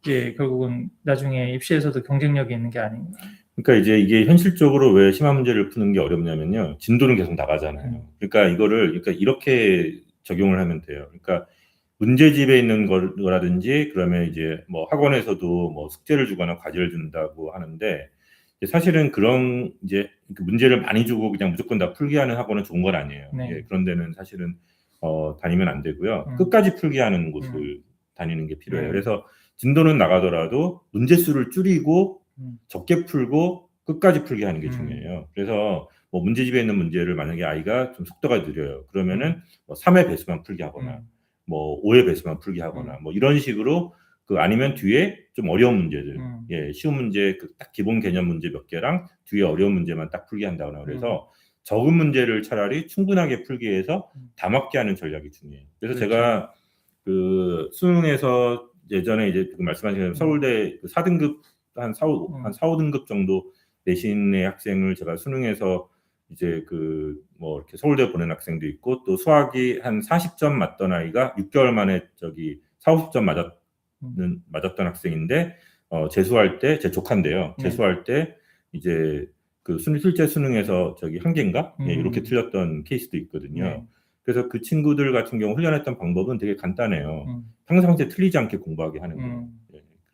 이제 결국은 나중에 입시에서도 경쟁력이 있는 게 아닌가. 그러니까 이제 이게 현실적으로 왜 심화 문제를 푸는 게 어렵냐면요, 진도는 계속 나가잖아요. 그러니까 그러니까 이렇게 적용을 하면 돼요. 그러니까 문제집에 있는 거라든지 그러면 이제 뭐 학원에서도 뭐 숙제를 주거나 과제를 준다고 하는데, 사실은 그런 이제 그 문제를 많이 주고 그냥 무조건 다 풀게 하는 학원은 좋은 건 아니에요. 네. 예, 그런 데는 사실은 다니면 안 되고요. 끝까지 풀게 하는 곳을 다니는 게 필요해요. 그래서 진도는 나가더라도 문제수를 줄이고 적게 풀고 끝까지 풀게 하는 게 중요해요. 그래서 뭐 문제집에 있는 문제를 만약에 아이가 좀 속도가 느려요. 그러면은 뭐 3의 배수만 풀게 하거나 뭐 5의 배수만 풀게 하거나 뭐 이런 식으로, 아니면 뒤에 좀 어려운 문제들, 예, 쉬운 문제 딱 기본 개념 문제 몇 개랑 뒤에 어려운 문제만 딱 풀게 한다거나, 그래서 적은 문제를 차라리 충분하게 풀기 위해서 다 맞게 하는 전략이 중요해요. 그래서 그렇죠. 제가 그 수능에서 예전에 이제 말씀하신 서울대 4등급 한 4, 5등급 정도 내신의 학생을 제가 수능에서 이제 뭐 이렇게 서울대 보낸 학생도 있고, 또 수학이 한 40점 맞던 아이가 6개월 만에 40, 50점 맞았던 학생인데, 재수할 때 제 조카인데요. 재수할 때 이제 실제 수능에서 한 개인가? 예, 이렇게 틀렸던 케이스도 있거든요. 그래서 그 친구들 같은 경우 훈련했던 방법은 되게 간단해요. 평상시에 틀리지 않게 공부하게 하는 거예요.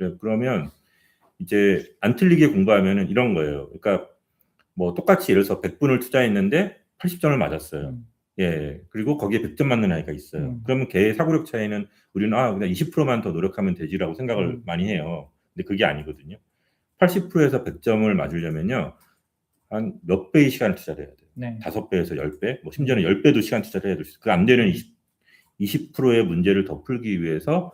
예, 그러면 이제 안 틀리게 공부하면은 이런 거예요. 그러니까 뭐 똑같이 예를 들어서 100분을 투자했는데 80점을 맞았어요. 예, 그리고 거기에 100점 맞는 아이가 있어요. 그러면 걔의 사고력 차이는 우리는 그냥 20%만 더 노력하면 되지라고 생각을 많이 해요. 근데 그게 아니거든요. 80%에서 100점을 맞으려면요, 한 몇 배의 시간을 투자를 해야 돼요. 네. 5배에서 10배, 뭐 심지어는 10배도 시간 투자를 해야 될 수 있어요. 그 안 되는 20%의 문제를 더 풀기 위해서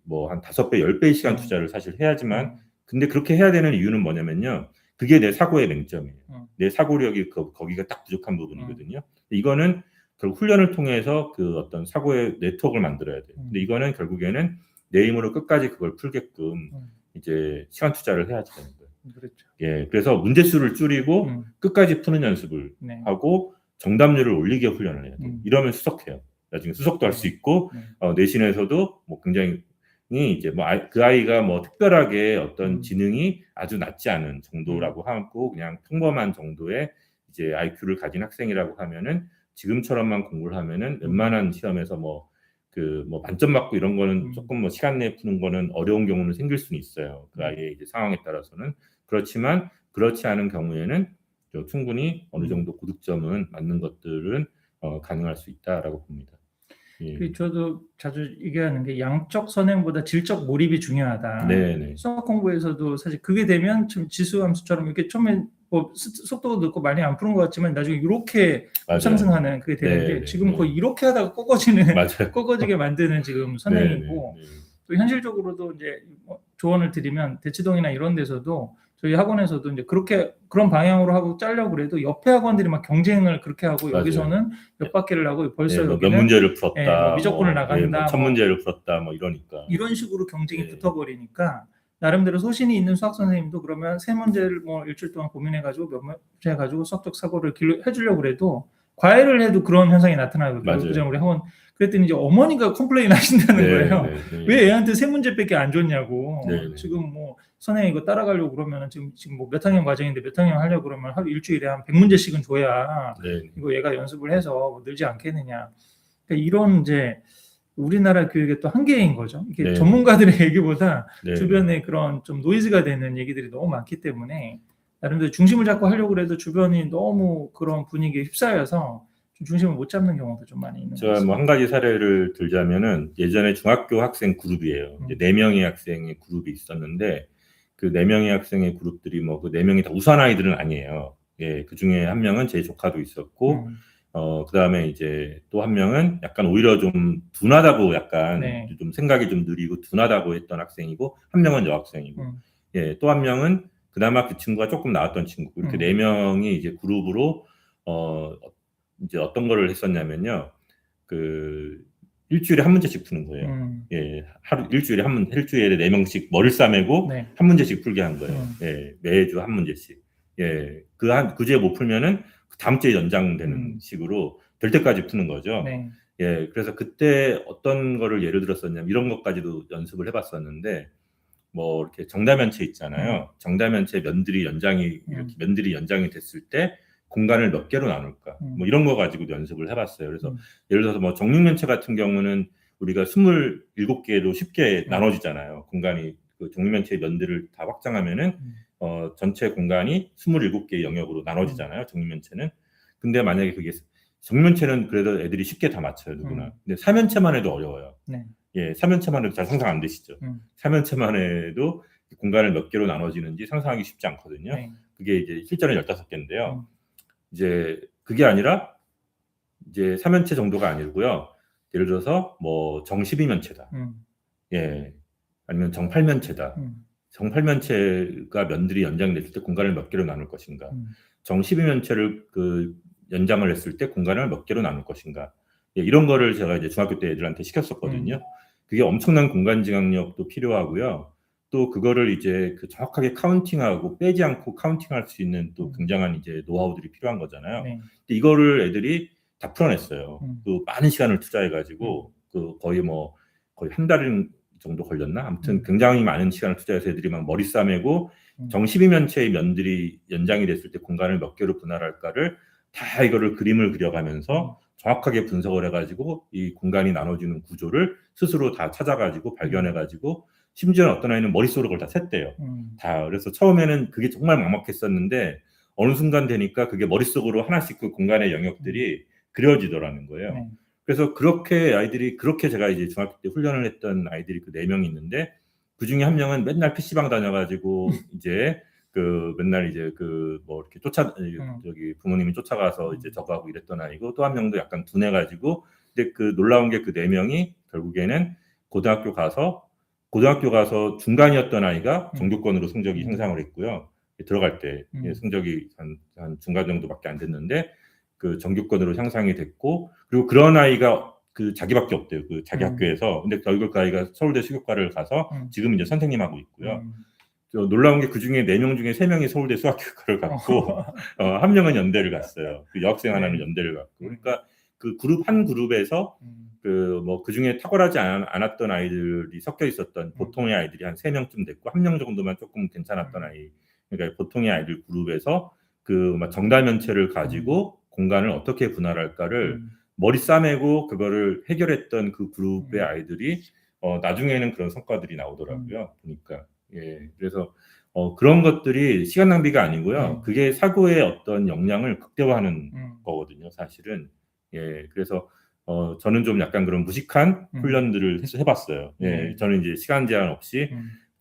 뭐 한 5배, 10배의 시간 투자를 사실 해야지만, 근데 그렇게 해야 되는 이유는 뭐냐면요, 그게 내 사고의 맹점이에요. 내 사고력이 거기가 딱 부족한 부분이거든요. 이거는 결국 훈련을 통해서 어떤 사고의 네트워크를 만들어야 돼요. 근데 이거는 결국에는 내 힘으로 끝까지 그걸 풀게끔 이제 시간 투자를 해야 되는 거예요. 그렇죠. 예, 그래서 문제수를 줄이고 끝까지 푸는 연습을 하고 정답률을 올리게 훈련을 해야 돼요. 이러면 수석해요. 나중에 수석도 할 수 있고, 내신에서도 뭐 굉장히 이제 뭐 그 아이가 뭐 특별하게 어떤 지능이 아주 낮지 않은 정도라고 하고 그냥 평범한 정도의 이제 IQ를 가진 학생이라고 하면은 지금처럼만 공부를 하면은 웬만한 시험에서 뭐 그 뭐 만점 맞고 이런 거는 음. 조금 뭐 시간 내에 푸는 거는 어려운 경우는 생길 수는 있어요. 그 아이의 이제 상황에 따라서는. 그렇지만 그렇지 않은 경우에는 충분히 어느 정도 고득점은 맞는 것들은 가능할 수 있다라고 봅니다. 예. 저도 자주 얘기하는 게 양적 선행보다 질적 몰입이 중요하다. 네네. 수학 공부에서도 사실 그게 되면 좀 지수함수처럼 이렇게 처음에 뭐 속도도 늦고 많이 안 푸는 것 같지만 나중에 이렇게 맞아요. 상승하는 그게 되는데 네네. 지금 거의 네. 이렇게 하다가 꺾어지는 맞아요. 꺾어지게 만드는 지금 선행이고 네네. 네. 또 현실적으로도 이제 뭐 조언을 드리면 대치동이나 이런 데서도 저희 학원에서도 이제 그런 방향으로 하고 짜려고 그래도 옆에 학원들이 막 경쟁을 그렇게 하고 맞아요. 여기서는 몇 바퀴를 하고 벌써 예, 뭐몇 여기는 문제를 풀었다, 예, 뭐 미적분을 뭐, 예, 나간다, 뭐천 뭐 문제를 풀었다, 뭐 이러니까. 이런 식으로 경쟁이 예. 붙어버리니까 나름대로 소신이 있는 수학 선생님도 그러면 세 문제를 뭐 일주일 동안 고민해가지고 몇 문제 해가지고 수학적 사고를 해주려고 그래도 과외를 해도 그런 현상이 나타나거든요. 맞아요. 그전에 우리 학원 그랬더니 이제 어머니가 컴플레인 하신다는 네, 거예요. 네, 네. 왜 애한테 세 문제밖에 안 줬냐고. 네, 네. 지금 뭐 선생님 이거 따라가려고 그러면은 지금 뭐 몇 학년 과정인데 몇 학년 하려고 그러면 하루 일주일에 한 100문제씩은 줘야 네. 이거 얘가 연습을 해서 늘지 않겠느냐. 그러니까 이런 이제 우리나라 교육의 또 한계인 거죠. 이게 네. 전문가들의 얘기보다 네. 주변에 그런 좀 노이즈가 되는 얘기들이 너무 많기 때문에 나름대로 중심을 잡고 하려고 해도 주변이 너무 그런 분위기에 휩싸여서 좀 중심을 못 잡는 경우도 좀 많이 있는 것 제가 같습니다. 뭐 한 가지 사례를 들자면은 예전에 중학교 학생 그룹이에요. 이제 4명의 학생의 그룹이 있었는데 그 4명의 학생의 그룹들이 뭐 그 4명이 다 우수한 아이들은 아니에요. 예, 그 중에 한 명은 제 조카도 있었고 그다음에 이제 또 한 명은 약간 오히려 좀 둔하다고 약간 네. 좀 생각이 좀 느리고 둔하다고 했던 학생이고 한 명은 여학생이고 예, 또 한 명은 그나마 그 친구가 조금 나았던 친구고 이렇게 4명이 이제 그룹으로 이제 어떤 거를 했었냐면요. 그 일주일에 한 문제씩 푸는 거예요. 예, 일주일에 4명씩 머리를 싸매고 네. 한 문제씩 풀게 한 거예요. 예, 매주 한 문제씩. 예, 그 주에 못 풀면은 다음 주에 연장되는 식으로 될 때까지 푸는 거죠. 네. 예, 그래서 그때 어떤 거를 예를 들었었냐면 이런 것까지도 연습을 해봤었는데 뭐 이렇게 정다면체 있잖아요. 정다면체 면들이 연장이 됐을 때 공간을 몇 개로 나눌까? 뭐 이런 거 가지고 연습을 해봤어요. 그래서 예를 들어서 뭐 정육면체 같은 경우는 우리가 27개로 쉽게 나눠지잖아요. 공간이 그 정육면체의 면들을 다 확장하면은 전체 공간이 27개의 영역으로 나눠지잖아요. 정육면체는. 근데 만약에 그게 정면체는 그래도 애들이 쉽게 다 맞춰요, 누구나. 근데 사면체만 해도 어려워요. 네. 예, 사면체만 해도 잘 상상 안 되시죠. 사면체만 해도 공간을 몇 개로 나눠지는지 상상하기 쉽지 않거든요. 네. 그게 이제 실전은 15개인데요. 이제 그게 아니라 이제 사면체 정도가 아니고요. 예를 들어서 뭐 정12면체다. 예. 아니면 정8면체다. 정8면체가 면들이 연장됐을 때 공간을 몇 개로 나눌 것인가. 정12면체를 그 연장을 했을 때 공간을 몇 개로 나눌 것인가. 예, 이런 거를 제가 이제 중학교 때 애들한테 시켰었거든요. 그게 엄청난 공간 지각력도 필요하고요. 또 그거를 이제 그 정확하게 카운팅하고 빼지 않고 카운팅할 수 있는 또 굉장한 이제 노하우들이 필요한 거잖아요. 네. 근데 이거를 애들이 다 풀어냈어요. 또 많은 시간을 투자해가지고 그 거의 한 달 정도 걸렸나? 아무튼 굉장히 많은 시간을 투자해서 애들이 막 머리 싸매고 정12면체의 면들이 연장이 됐을 때 공간을 몇 개로 분할할까를 다 이거를 그림을 그려가면서 정확하게 분석을 해가지고 이 공간이 나눠지는 구조를 스스로 다 찾아가지고 발견해가지고 심지어는 어떤 아이는 머릿속으로 그걸 다 셌대요. 다. 그래서 처음에는 그게 정말 막막했었는데 어느 순간 되니까 그게 머릿속으로 하나씩 그 공간의 영역들이 그려지더라는 거예요. 그래서 그렇게 제가 이제 중학교 때 훈련을 했던 아이들이 그 4명이 있는데 그 중에 한 명은 맨날 PC방 다녀가지고 이제 그 맨날 이제 그 뭐 이렇게 저기 부모님이 쫓아가서 이제 저거 하고 이랬던 아이고 또 한 명도 약간 둔해가지고 근데 그 놀라운 게 그 4명이 결국에는 고등학교 가서 중간이었던 아이가 정규권으로 성적이 향상을 했고요. 들어갈 때 성적이 한 중간 정도밖에 안 됐는데 그 정규권으로 향상이 됐고 그리고 그런 아이가 그 자기밖에 없대요. 그 자기 학교에서. 근데 결국 그 아이가 서울대 수교과를 가서 지금 이제 선생님하고 있고요. 놀라운 게 그 중에 4명 중에 3명이 서울대 수학교과를 갔고 한 명은 연대를 갔어요. 그 여학생 하나는 연대를 갔고. 그러니까 그 한 그룹에서 그 중에 탁월하지 않았던 아이들이 섞여 있었던 보통의 아이들이 한 3명쯤 됐고 한 명 정도만 조금 괜찮았던 아이. 그러니까 보통의 아이들 그룹에서 그 정다면체를 가지고 공간을 어떻게 분할할까를 머리 싸매고 그거를 해결했던 그 그룹의 아이들이 나중에는 그런 성과들이 나오더라고요. 보니까. 예, 그래서 그런 것들이 시간 낭비가 아니고요. 그게 사고의 어떤 역량을 극대화하는 거거든요, 사실은. 예, 그래서 저는 좀 약간 그런 무식한 훈련들을 해봤어요. 예, 저는 이제 시간 제한 없이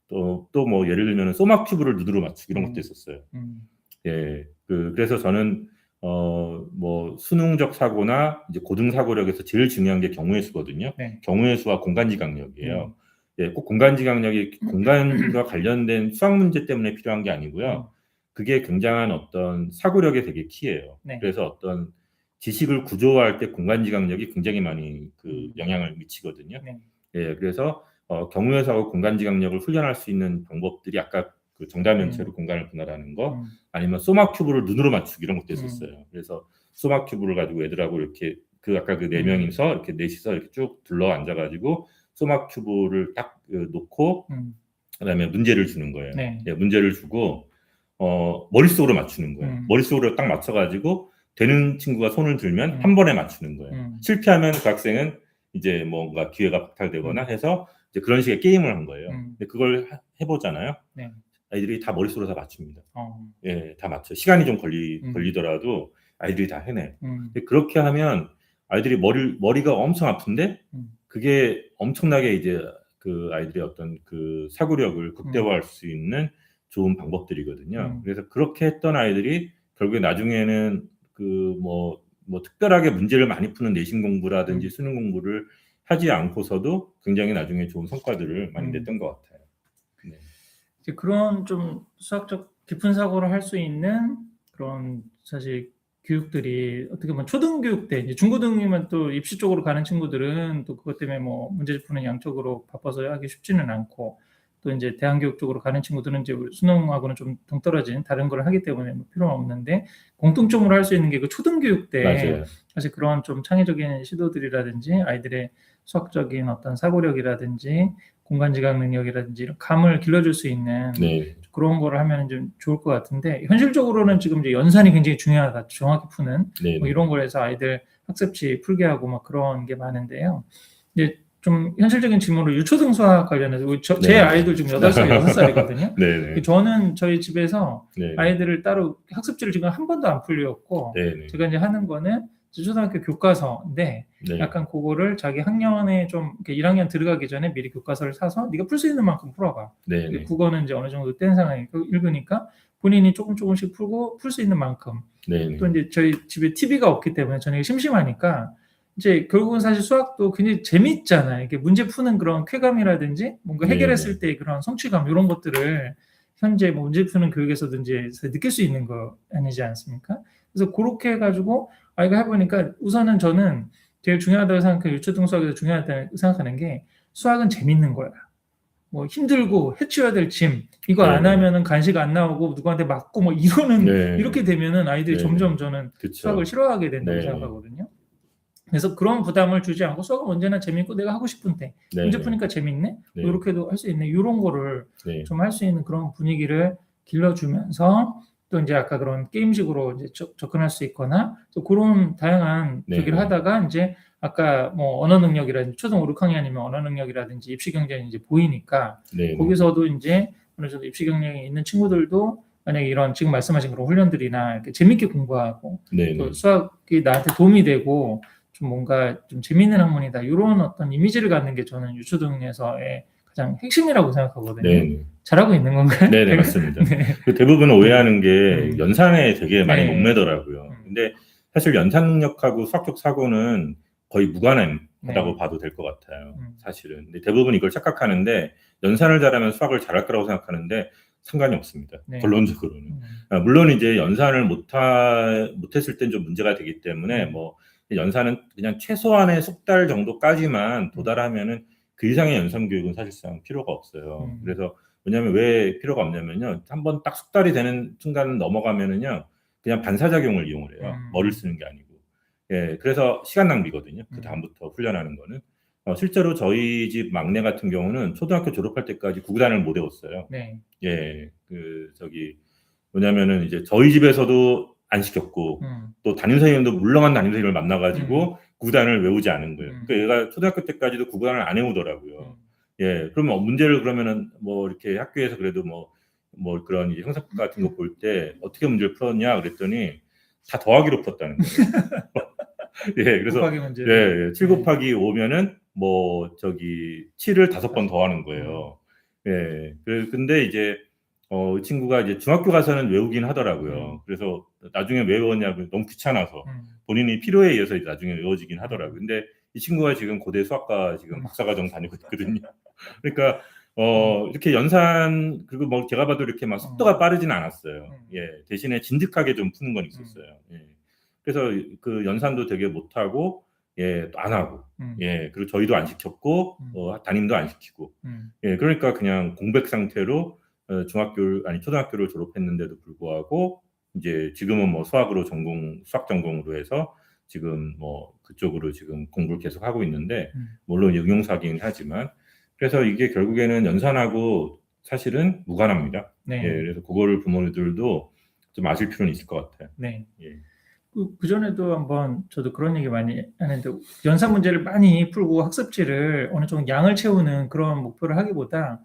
또 뭐 예를 들면 소마 큐브를 누드로 맞추기 이런 것도 있었어요. 예, 그래서 저는 뭐 수능적 사고나 이제 고등 사고력에서 제일 중요한 게 경우의 수거든요. 네. 경우의 수와 공간지각력이에요. 예, 꼭 공간지각력이 공간과 관련된 수학 문제 때문에 필요한 게 아니고요. 그게 굉장한 어떤 사고력에 되게 키예요. 네. 그래서 어떤 지식을 구조화할 때 공간지각력이 굉장히 많이 그 영향을 미치거든요. 네. 예, 그래서 경우의 수하고 공간지각력을 훈련할 수 있는 방법들이 아까 그 정다면체로 공간을 분할하는 거, 아니면 소마 큐브를 눈으로 맞추기 이런 것도 있었어요. 그래서 소마 큐브를 가지고 애들하고 이렇게 아까 그 네 명이서 이렇게 넷이서 이렇게 쭉 둘러 앉아가지고 소마 큐브를 딱 놓고 그다음에 문제를 주는 거예요. 네. 예, 문제를 주고 머릿속으로 맞추는 거예요. 머릿속으로 딱 맞춰가지고 되는 친구가 손을 들면 한 번에 맞추는 거예요. 실패하면 그 학생은 이제 뭔가 기회가 박탈되거나 해서 이제 그런 식의 게임을 한 거예요. 근데 그걸 해보잖아요. 네. 아이들이 다 머릿속으로 다 맞춥니다. 예, 다 맞춰. 시간이 좀 걸리더라도 아이들이 다 해내요. 근데 그렇게 하면 아이들이 머리가 엄청 아픈데 그게 엄청나게 이제 그 아이들의 어떤 그 사고력을 극대화할 수 있는 좋은 방법들이거든요. 그래서 그렇게 했던 아이들이 결국에 나중에는 그 뭐 특별하게 문제를 많이 푸는 내신 공부라든지 수능 공부를 하지 않고서도 굉장히 나중에 좋은 성과들을 많이 냈던 것 같아요. 네. 이제 그런 좀 수학적 깊은 사고를 할 수 있는 그런 사실 교육들이 어떻게 보면 초등교육 때, 이제 중고등이면 또 입시 쪽으로 가는 친구들은 또 그것 때문에 뭐 문제 푸는 양쪽으로 바빠서 하기 쉽지는 않고, 또 이제 대안교육 쪽으로 가는 친구들은 이제 수능하고는 좀 동떨어진 다른 걸 하기 때문에 뭐 필요는 없는데, 공통점으로 할 수 있는 게 그 초등교육 때 맞아요. 사실 그런 좀 창의적인 시도들이라든지 아이들의 수학적인 어떤 사고력이라든지 공간지각 능력이라든지 이런 감을 길러줄 수 있는 네. 그런 거를 하면 좀 좋을 것 같은데, 현실적으로는 지금 이제 연산이 굉장히 중요하다, 정확히 푸는 뭐 이런 걸 해서 아이들 학습지 풀게 하고 막 그런 게 많은데요. 이제 좀 현실적인 질문으로 유초등 수학 관련해서 제 아이들 지금 8살, 6살이거든요. 네. 저는 저희 집에서 네. 아이들을 따로 학습지를 지금 한 번도 안 풀렸고, 네. 제가 이제 하는 거는 초등학교 교과서인데 네. 약간 그거를 자기 학년에 좀 1학년 들어가기 전에 미리 교과서를 사서 네가 풀 수 있는 만큼 풀어봐. 네. 국어는 이제 어느 정도 뗀 상황이니까 읽으니까 본인이 조금씩 풀고 풀 수 있는 만큼. 네. 또 이제 저희 집에 TV가 없기 때문에 저녁에 심심하니까 이제 결국은 사실 수학도 굉장히 재밌잖아요. 이게 문제 푸는 그런 쾌감이라든지 뭔가 해결했을 때 그런 성취감 이런 것들을 현재 뭐 문제 푸는 교육에서도 이제 느낄 수 있는 거 아니지 않습니까? 그래서 그렇게 해가지고 아이가 해보니까 우선은 저는 제일 중요하다고 생각해요. 유초등 수학에서 중요하다고 생각하는 게 수학은 재밌는 거야. 뭐 힘들고 해치워야 될 짐 이거 안 하면은 간식 안 나오고 누구한테 맞고 뭐 이러는 이렇게 되면은 아이들이 점점 저는 수학을 싫어하게 된다고 생각하거든요. 그래서 그런 부담을 주지 않고 수학은 언제나 재밌고 내가 하고 싶은 때 문제 푸니까 재밌네 이렇게도 할 수 있네 이런 거를 좀 할 수 있는 그런 분위기를 길러주면서 또 이제 아까 그런 게임식으로 이제 접근할 수 있거나 또 그런 다양한 얘기를 하다가 이제 아까 뭐 언어 능력이라든지 초등 5, 6학년이면 언어 능력이라든지 입시 경쟁이 이제 보이니까 거기서도 이제 어느 정도 입시 경쟁이 있는 친구들도 만약에 이런 지금 말씀하신 그런 훈련들이나 이렇게 재밌게 공부하고 또 수학이 나한테 도움이 되고 좀 뭔가 좀 재밌는 학문이다 이런 어떤 이미지를 갖는 게 저는 유초등에서의 가장 핵심이라고 생각하거든요. 잘하고 있는 건가요? 네, 맞습니다. 대부분 오해하는 게 연산에 되게 많이 목매더라고요. 근데 사실 연산 능력하고 수학적 사고는 거의 무관하다고 봐도 될 것 같아요. 사실은. 근데 대부분 이걸 착각하는데 연산을 잘하면 수학을 잘할 거라고 생각하는데 상관이 없습니다. 결론적으로는. 물론 이제 연산을 못했을 땐 좀 문제가 되기 때문에 뭐 연산은 그냥 최소한의 숙달 정도까지만 도달하면은 그 이상의 연산 교육은 사실상 필요가 없어요. 그래서 왜냐하면 왜 필요가 없냐면요. 한번 딱 숙달이 되는 순간 넘어가면은요. 그냥 반사작용을 이용을 해요. 머리를 쓰는 게 아니고. 예, 그래서 시간 낭비거든요. 그 다음부터 훈련하는 거는. 실제로 저희 집 막내 같은 경우는 초등학교 졸업할 때까지 구구단을 못 외웠어요. 예, 왜냐면은 이제 저희 집에서도 안 시켰고 또 담임 선생님도 물렁한 담임 선생님을 만나가지고 구구단을 외우지 않은 거예요. 그러니까 얘가 초등학교 때까지도 구구단을 안 외우더라고요. 예, 그러면 문제를 그러면은 뭐 이렇게 학교에서 그래도 뭐 그런 이제 형사법 같은 거 볼 때 어떻게 문제를 풀었냐 그랬더니 다 더하기로 풀었다는 거예요. 예, 그래서 곱하기 문제. 예, 7 곱하기 5면은 뭐 저기 7을 5번 더하는 거예요. 예, 근데 이제 이 친구가 이제 중학교 가서는 외우긴 하더라고요. 그래서 나중에 왜 외웠냐면 너무 귀찮아서 본인이 필요에 의해서 이제 나중에 외워지긴 하더라고요. 근데 이 친구가 지금 고대 수학과 지금 박사과정 다니고 있거든요. 그러니까 이렇게 연산 그리고 뭐 제가 봐도 이렇게 막 속도가 빠르진 않았어요. 예, 대신에 진득하게 좀 푸는 건 있었어요. 예. 그래서 그 연산도 되게 못하고 예, 또 안 하고 예, 그리고 저희도 안 시켰고 담임도 안 시키고 예, 그러니까 그냥 공백 상태로 초등학교를 졸업했는데도 불구하고 이제 지금은 뭐 수학 전공으로 해서 지금 뭐 그쪽으로 지금 공부를 계속 하고 있는데 물론 응용사기는 하지만 그래서 이게 결국에는 연산하고 사실은 무관합니다. 네. 예, 그래서 그거를 부모들도 좀 아실 필요는 있을 것 같아요. 네. 예. 그전에도 한번 저도 그런 얘기 많이 하는데 연산 문제를 많이 풀고 학습지를 어느 정도 양을 채우는 그런 목표를 하기보다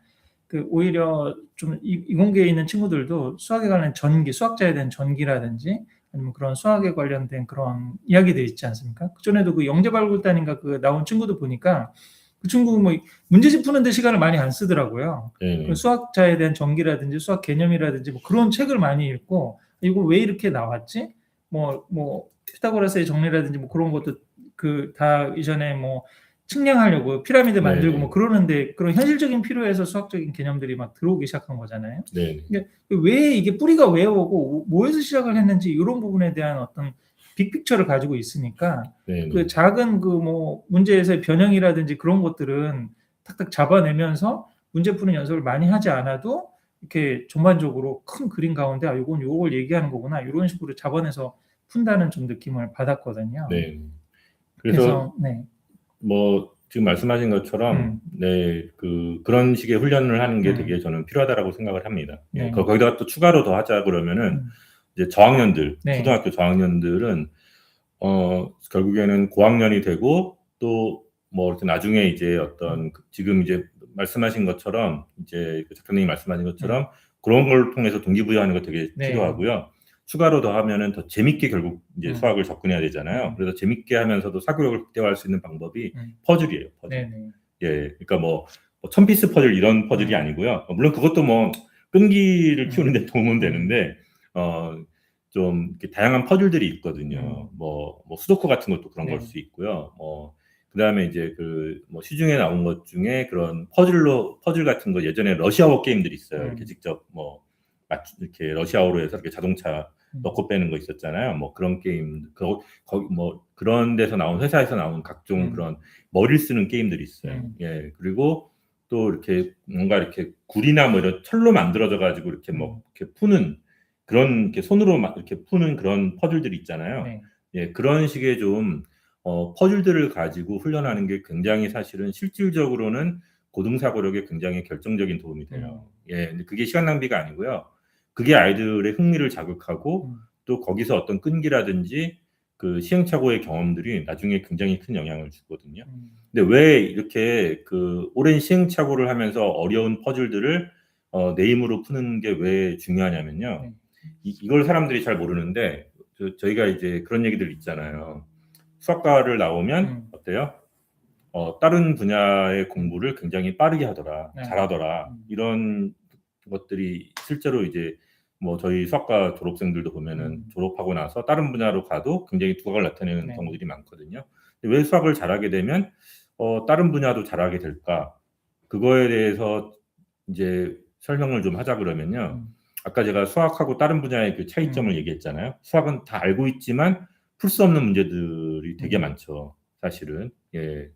오히려 좀 이공계에 있는 친구들도 수학에 관한 수학자에 대한 전기라든지 아니면 그런 수학에 관련된 그런 이야기들이 있지 않습니까? 그전에도 그 영재발굴단인가 나온 친구도 보니까 그 친구 뭐 문제집 푸는데 시간을 많이 안 쓰더라고요. 그 수학자에 대한 전기라든지 수학 개념이라든지 뭐 그런 책을 많이 읽고 이거 왜 이렇게 나왔지? 뭐 피타고라스의 정리라든지 뭐 그런 것도 다 이전에 뭐 측량하려고 피라미드 만들고 뭐 그러는데 그런 현실적인 필요에서 수학적인 개념들이 막 들어오기 시작한 거잖아요. 그러니까 왜 이게 뿌리가 왜 오고 뭐에서 시작을 했는지 이런 부분에 대한 어떤 빅픽처를 가지고 있으니까 그 작은 뭐 문제에서의 변형이라든지 그런 것들은 탁탁 잡아내면서 문제 푸는 연습을 많이 하지 않아도 이렇게 전반적으로 큰 그림 가운데 이건 요걸 얘기하는 거구나 이런 식으로 잡아내서 푼다는 좀 느낌을 받았거든요. 네. 그래서 네. 뭐 지금 말씀하신 것처럼 네, 그런 식의 훈련을 하는 게 되게 저는 필요하다라고 생각을 합니다. 예, 거기다가 또 추가로 더 하자 그러면은 이제 저학년들, 초등학교 저학년들은 결국에는 고학년이 되고 또 뭐 이렇게 나중에 이제 어떤 지금 이제 말씀하신 것처럼 이제 작가님이 말씀하신 것처럼 그런 걸 통해서 동기부여하는 거 되게 필요하고요. 추가로 더 하면은 더 재밌게 결국 이제 수학을 접근해야 되잖아요. 그래서 재밌게 하면서도 사고력을 극대화할 수 있는 방법이 퍼즐이에요. 퍼즐. 예, 그러니까 뭐 1000피스 퍼즐 이런 퍼즐이 아니고요. 물론 그것도 뭐 끈기를 키우는 데 도움은 되는데 좀 이렇게 다양한 퍼즐들이 있거든요. 뭐 수도쿠 같은 것도 그런 걸 수 있고요. 그다음에 이제 뭐 시중에 나온 것 중에 그런 퍼즐 같은 거 예전에 러시아워 게임들이 있어요. 이렇게 직접 뭐 이렇게 러시아어로 해서 이렇게 자동차 넣고 빼는 거 있었잖아요. 뭐 그런 게임, 거기 뭐 그런 데서 나온 회사에서 나온 각종 그런 머리를 쓰는 게임들이 있어요. 예, 그리고 또 이렇게 뭔가 이렇게 굴이나 뭐 이런 철로 만들어져 가지고 이렇게 뭐 이렇게 푸는 그런 이렇게 손으로 막 이렇게 푸는 그런 퍼즐들이 있잖아요. 예, 그런 식의 좀 퍼즐들을 가지고 훈련하는 게 굉장히 사실은 실질적으로는 고등사고력에 굉장히 결정적인 도움이 돼요. 예, 근데 그게 시간 낭비가 아니고요. 그게 아이들의 흥미를 자극하고 또 거기서 어떤 끈기라든지 그 시행착오의 경험들이 나중에 굉장히 큰 영향을 주거든요. 근데 왜 이렇게 오랜 시행착오를 하면서 어려운 퍼즐들을 내 힘으로 푸는 게 왜 중요하냐면요. 이걸 사람들이 잘 모르는데 저희가 이제 그런 얘기들 있잖아요. 수학과를 나오면 어때요? 다른 분야의 공부를 굉장히 빠르게 하더라, 잘하더라 이런 것들이 실제로 이제 뭐 저희 수학과 졸업생들도 보면은 졸업하고 나서 다른 분야로 가도 굉장히 두각을 나타내는 경우들이 많거든요. 근데 왜 수학을 잘하게 되면 다른 분야도 잘하게 될까? 그거에 대해서 이제 설명을 좀 하자 그러면요. 아까 제가 수학하고 다른 분야의 그 차이점을 얘기했잖아요. 수학은 다 알고 있지만 풀 수 없는 문제들이 되게 많죠. 사실은. 예.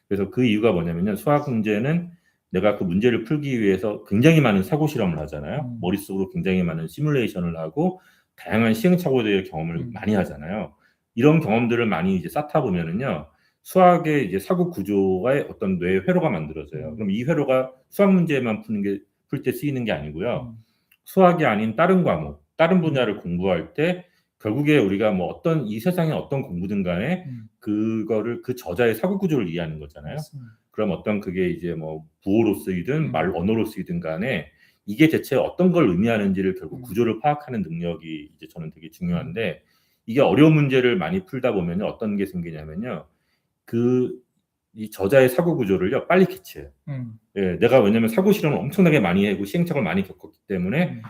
그래서 그 이유가 뭐냐면요. 수학 문제는 내가 그 문제를 풀기 위해서 굉장히 많은 사고 실험을 하잖아요. 머릿속으로 굉장히 많은 시뮬레이션을 하고 다양한 시행착오들의 경험을 많이 하잖아요. 이런 경험들을 많이 이제 쌓다 보면은요. 수학의 이제 사고 구조가 어떤 뇌 회로가 만들어져요. 그럼 이 회로가 수학 문제만 풀 때 쓰이는 게 아니고요. 수학이 아닌 다른 과목, 다른 분야를 공부할 때 결국에 우리가 뭐 어떤 이 세상의 어떤 공부든 간에 그거를 그 저자의 사고 구조를 이해하는 거잖아요. 맞습니다. 그럼 어떤 그게 이제 뭐 부호로 쓰이든 말 언어로 쓰이든 간에 이게 대체 어떤 걸 의미하는지를 결국 구조를 파악하는 능력이 이제 저는 되게 중요한데 이게 어려운 문제를 많이 풀다 보면요 어떤 게 생기냐면요 이 저자의 사고 구조를요 빨리 캐치해요. 예, 내가 왜냐면 사고 실험을 엄청나게 많이 하고 시행착오를 많이 겪었기 때문에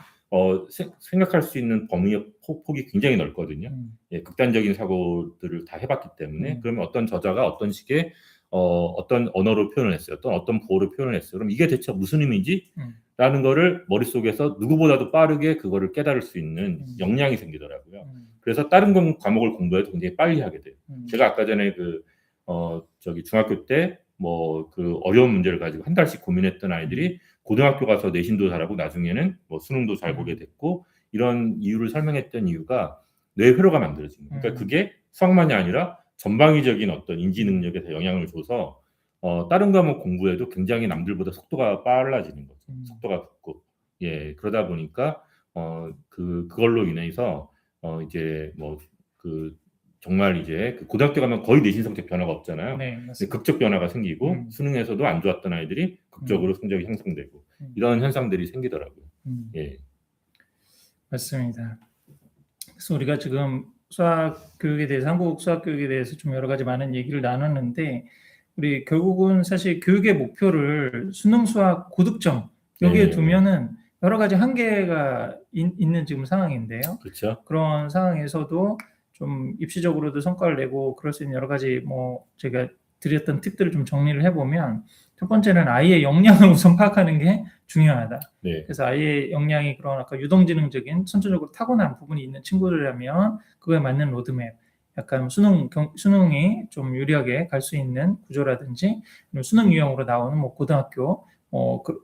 생각할 수 있는 범위의 폭이 굉장히 넓거든요. 예, 극단적인 사고들을 다 해봤기 때문에 그러면 어떤 저자가 어떤 식의 어떤 언어로 표현을 했어요. 또 어떤 부호로 표현을 했어요. 그럼 이게 대체 무슨 의미지? 라는 거를 머릿속에서 누구보다도 빠르게 그거를 깨달을 수 있는 역량이 생기더라고요. 그래서 다른 과목을 공부해도 굉장히 빨리 하게 돼요. 제가 아까 전에 중학교 때 뭐 그 어려운 문제를 가지고 한 달씩 고민했던 아이들이 고등학교 가서 내신도 잘하고 나중에는 뭐 수능도 잘 보게 됐고 이런 이유를 설명했던 이유가 뇌 회로가 만들어진 거예요. 그러니까 그게 수학만이 아니라 전방위적인 어떤 인지 능력에 더 영향을 줘서 다른 과목 공부에도 굉장히 남들보다 속도가 빨라지는 거죠. 속도가 붙고 예 그러다 보니까 그걸로 인해서 이제 정말 이제 고등학교 가면 거의 내신 성적 변화가 없잖아요. 네, 맞습니다. 극적 변화가 생기고 수능에서도 안 좋았던 아이들이 극적으로 성적이 향상되고 이런 현상들이 생기더라고요. 예. 맞습니다. 그래서 우리가 지금 수학 교육에 대해서 한국 수학 교육에 대해서 좀 여러 가지 많은 얘기를 나눴는데 우리 결국은 사실 교육의 목표를 수능 수학 고득점 여기에 두면은 여러 가지 한계가 있는 지금 상황인데요. 그렇죠. 그런 상황에서도 좀 입시적으로도 성과를 내고 그럴 수 있는 여러 가지 뭐 제가 드렸던 팁들을 좀 정리를 해보면 첫 번째는 아이의 역량을 우선 파악하는 게 중요하다. 네. 그래서 아이의 역량이 그런 아까 유동지능적인 선천적으로 타고난 부분이 있는 친구들이라면 그거에 맞는 로드맵, 약간 수능이 좀 유리하게 갈 수 있는 구조라든지 수능 유형으로 나오는 뭐 고등학교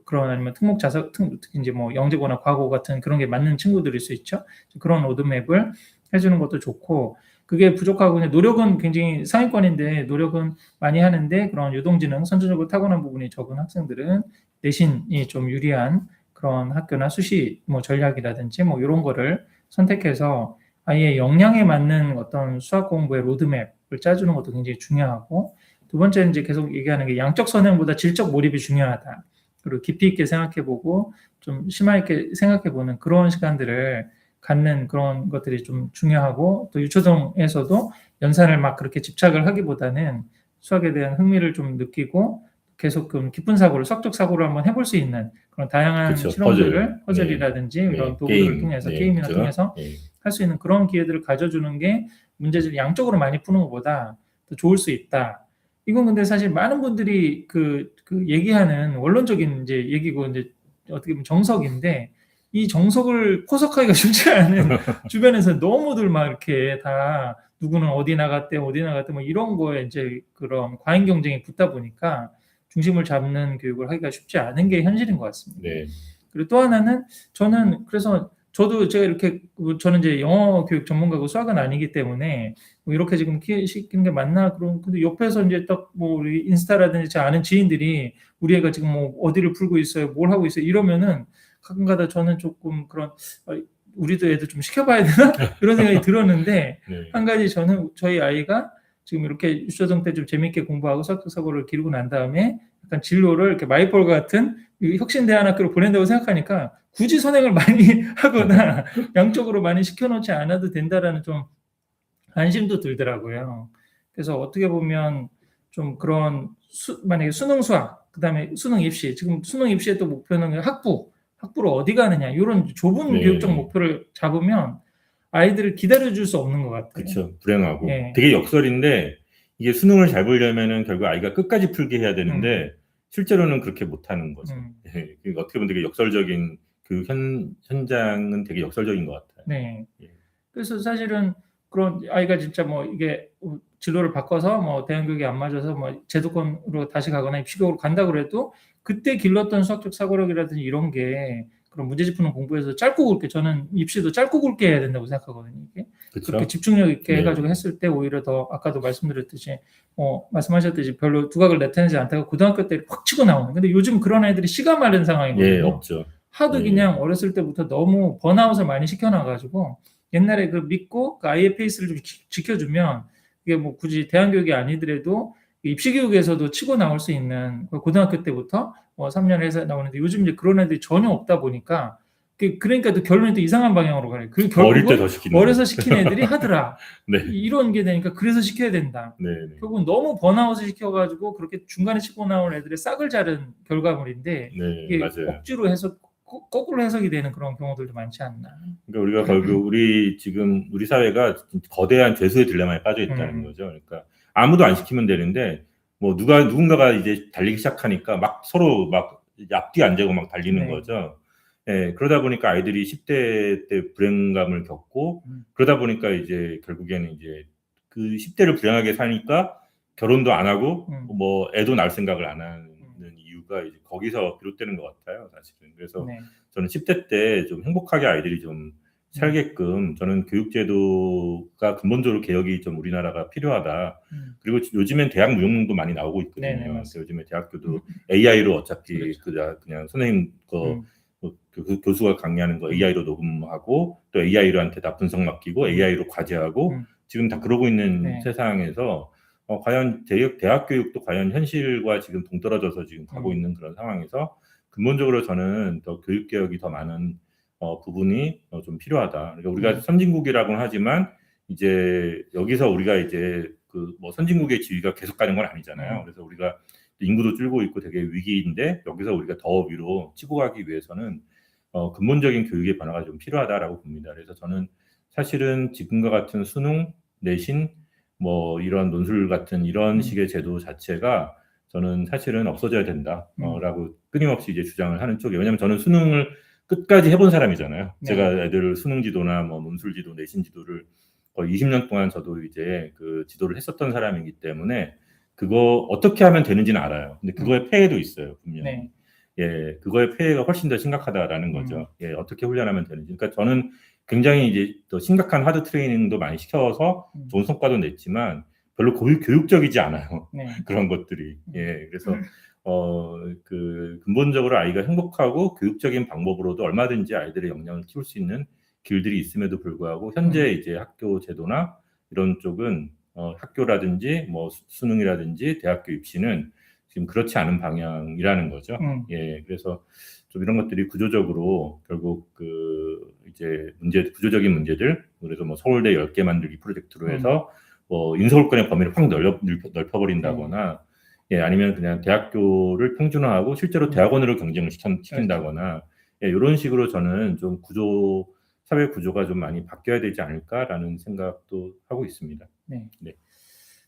그런 아니면 특히 이제 뭐 영재고나 과고 같은 그런 게 맞는 친구들일 수 있죠. 그런 로드맵을 해주는 것도 좋고 그게 부족하고 그냥 노력은 굉장히 상위권인데 노력은 많이 하는데 그런 유동지능 선천적으로 타고난 부분이 적은 학생들은 내신이 좀 유리한 그런 학교나 수시 뭐 전략이라든지 뭐 이런 거를 선택해서 아이의 역량에 맞는 어떤 수학 공부의 로드맵을 짜주는 것도 굉장히 중요하고 두 번째는 이제 계속 얘기하는 게 양적 선행보다 질적 몰입이 중요하다. 그리고 깊이 있게 생각해보고 좀 심화 있게 생각해보는 그런 시간들을 갖는 그런 것들이 좀 중요하고 또 유초등에서도 연산을 막 그렇게 집착을 하기보다는 수학에 대한 흥미를 좀 느끼고 계속 깊은 사고를 수학적 사고를 한번 해볼 수 있는 그런 다양한 그렇죠. 실험들을 퍼즐이라든지 이런 도구를 통해서 게임이나 그렇죠. 통해서 할 수 있는 그런 기회들을 가져주는 게 문제를 양적으로 많이 푸는 것보다 더 좋을 수 있다. 이건 근데 사실 많은 분들이 그 얘기하는 원론적인 이제 얘기고 이제 어떻게 보면 정석인데 이 정석을 포석하기가 쉽지 않은 주변에서 너무들 막 이렇게 다 누구는 어디 나갔대 뭐 이런 거에 이제 그런 과잉 경쟁이 붙다 보니까 중심을 잡는 교육을 하기가 쉽지 않은 게 현실인 것 같습니다. 네. 그리고 또 하나는 저도 제가 이렇게 저는 이제 영어 교육 전문가고 수학은 아니기 때문에 뭐 이렇게 지금 시키는 게 맞나 그런 근데 옆에서 이제 딱 뭐 우리 인스타라든지 제 아는 지인들이 우리 애가 지금 뭐 어디를 풀고 있어요, 뭘 하고 있어요 이러면은 가끔가다 저는 조금 그런 우리도 애들 좀 시켜봐야 되나 이런 생각이 들었는데 네. 한 가지 저는 저희 아이가 지금 이렇게 유초등 때 좀 재밌게 공부하고 수학적 사고를 기르고 난 다음에 약간 진로를 이렇게 마이볼 같은 혁신대안학교로 보낸다고 생각하니까 굳이 선행을 많이 하거나 양쪽으로 많이 시켜놓지 않아도 된다라는 좀 안심도 들더라고요. 그래서 어떻게 보면 좀 그런 만약에 수능 수학, 그다음에 수능 입시, 지금 수능 입시의 또 목표는 학부로 어디 가느냐 이런 좁은 네. 교육적 목표를 잡으면 아이들을 기다려줄 수 없는 것 같아요. 그렇죠. 불행하고 네. 되게 역설인데 이게 수능을 잘 보려면은 결국 아이가 끝까지 풀게 해야 되는데 실제로는 그렇게 못하는 거죠. 예, 그러니까 어떻게 보면 되게 역설적인 그 현장은 되게 역설적인 것 같아요. 네. 예. 그래서 사실은 그런 아이가 진짜 뭐 이게 진로를 바꿔서 뭐 대안교육이 안 맞아서 뭐 제도권으로 다시 가거나 입시교육으로 간다 그래도 그때 길렀던 수학적 사고력이라든지 이런 게 그런 문제집 푸는 공부에서 짧고 굵게 저는 입시도 짧고 굵게 해야 된다고 생각하거든요. 이게 그렇죠. 그렇게 집중력 있게 네. 해가지고 했을 때 오히려 더 아까도 말씀드렸듯이 말씀하셨듯이 별로 두각을 나타내지 않다가 고등학교 때 확 치고 나오는. 근데 요즘 그런 애들이 씨가 마른 상황이거든요. 예, 없죠. 하도 네. 그냥 어렸을 때부터 너무 번아웃을 많이 시켜놔가지고 옛날에 그 믿고 그 아이의 페이스를 좀 지켜주면 이게 뭐 굳이 대안교육이 아니더라도 입시교육에서도 치고 나올 수 있는 고등학교 때부터 뭐 3년 해서 나오는데 요즘 이제 그런 애들이 전혀 없다 보니까 그러니까 또 결론이 또 이상한 방향으로 가요. 그 어릴 때 결국은 더 시키는 어려서 거죠. 시킨 애들이 하더라. 네. 이런 게 되니까 그래서 시켜야 된다. 네. 네. 결국은 너무 번아웃을 시켜가지고 그렇게 중간에 치고 나온 애들의 싹을 자른 결과물인데 네, 이게 맞아요. 억지로 해석 거꾸로 해석이 되는 그런 경우들도 많지 않나. 그러니까 우리가 결국 우리 사회가 거대한 죄수의 딜레마에 빠져 있다는 거죠. 그러니까 아무도 안 시키면 되는데 뭐 누군가가 이제 달리기 시작하니까 막 서로 막 앞뒤 안 재고 막 달리는 네. 거죠. 예, 그러다 보니까 아이들이 10대 때 불행감을 겪고 그러다 보니까 이제 결국에는 이제 그 10대를 불행하게 사니까 결혼도 안 하고 뭐 애도 낳을 생각을 안 하는 이유가 이제 거기서 비롯되는 것 같아요, 사실은. 그래서 네. 저는 10대 때 좀 행복하게 아이들이 좀 살게끔 저는 교육제도가 근본적으로 개혁이 좀 우리나라가 필요하다. 그리고 요즘엔 대학 무용론도 많이 나오고 있거든요. 네네, 그래서 요즘에 대학교도 AI로 어차피 그렇죠. 그냥 선생님 그 교수가 강의하는 거 AI로 녹음하고 또 AI로한테 다 분석 맡기고 AI로 과제하고 지금 다 그러고 있는 네. 세상에서 과연 대학 교육도 과연 현실과 지금 동떨어져서 지금 가고 있는 그런 상황에서 근본적으로 저는 더 교육 개혁이 더 많은 부분이 좀 필요하다. 그러니까 우리가 선진국이라고는 하지만 이제 여기서 우리가 이제 그 뭐 선진국의 지위가 계속 가는 건 아니잖아요. 그래서 우리가 인구도 줄고 있고 되게 위기인데 여기서 우리가 더 위로 치고 가기 위해서는 근본적인 교육의 변화가 좀 필요하다라고 봅니다. 그래서 저는 사실은 지금과 같은 수능, 내신, 뭐 이런 논술 같은 이런 식의 제도 자체가 저는 사실은 없어져야 된다라고 끊임없이 이제 주장을 하는 쪽이에요. 왜냐하면 저는 수능을 끝까지 해본 사람이잖아요. 네. 제가 애들 수능 지도나 뭐 논술 지도, 내신 지도를 거의 20년 동안 저도 이제 그 지도를 했었던 사람이기 때문에 그거 어떻게 하면 되는지는 알아요. 근데 그거에 폐해도 있어요, 분명히. 네. 예, 그거의 폐해가 훨씬 더 심각하다라는 거죠. 예, 어떻게 훈련하면 되는지. 그러니까 저는 굉장히 이제 더 심각한 하드 트레이닝도 많이 시켜서 좋은 성과도 냈지만 별로 교육적이지 않아요. 네. 그런 것들이. 예, 그래서 그 근본적으로 아이가 행복하고 교육적인 방법으로도 얼마든지 아이들의 역량을 키울 수 있는 길들이 있음에도 불구하고 현재 이제 학교 제도나 이런 쪽은 학교라든지 뭐 수능이라든지 대학교 입시는 지금 그렇지 않은 방향이라는 거죠. 예, 그래서 좀 이런 것들이 구조적으로 결국 그 이제 구조적인 문제들, 그래서 뭐 서울대 10개 만들기 프로젝트로 해서 뭐 인서울권의 범위를 확 넓혀버린다거나, 예, 아니면 그냥 대학교를 평준화하고 실제로 대학원으로 경쟁을 시킨다거나, 예, 이런 식으로 저는 좀 사회 구조가 좀 많이 바뀌어야 되지 않을까라는 생각도 하고 있습니다. 네. 네.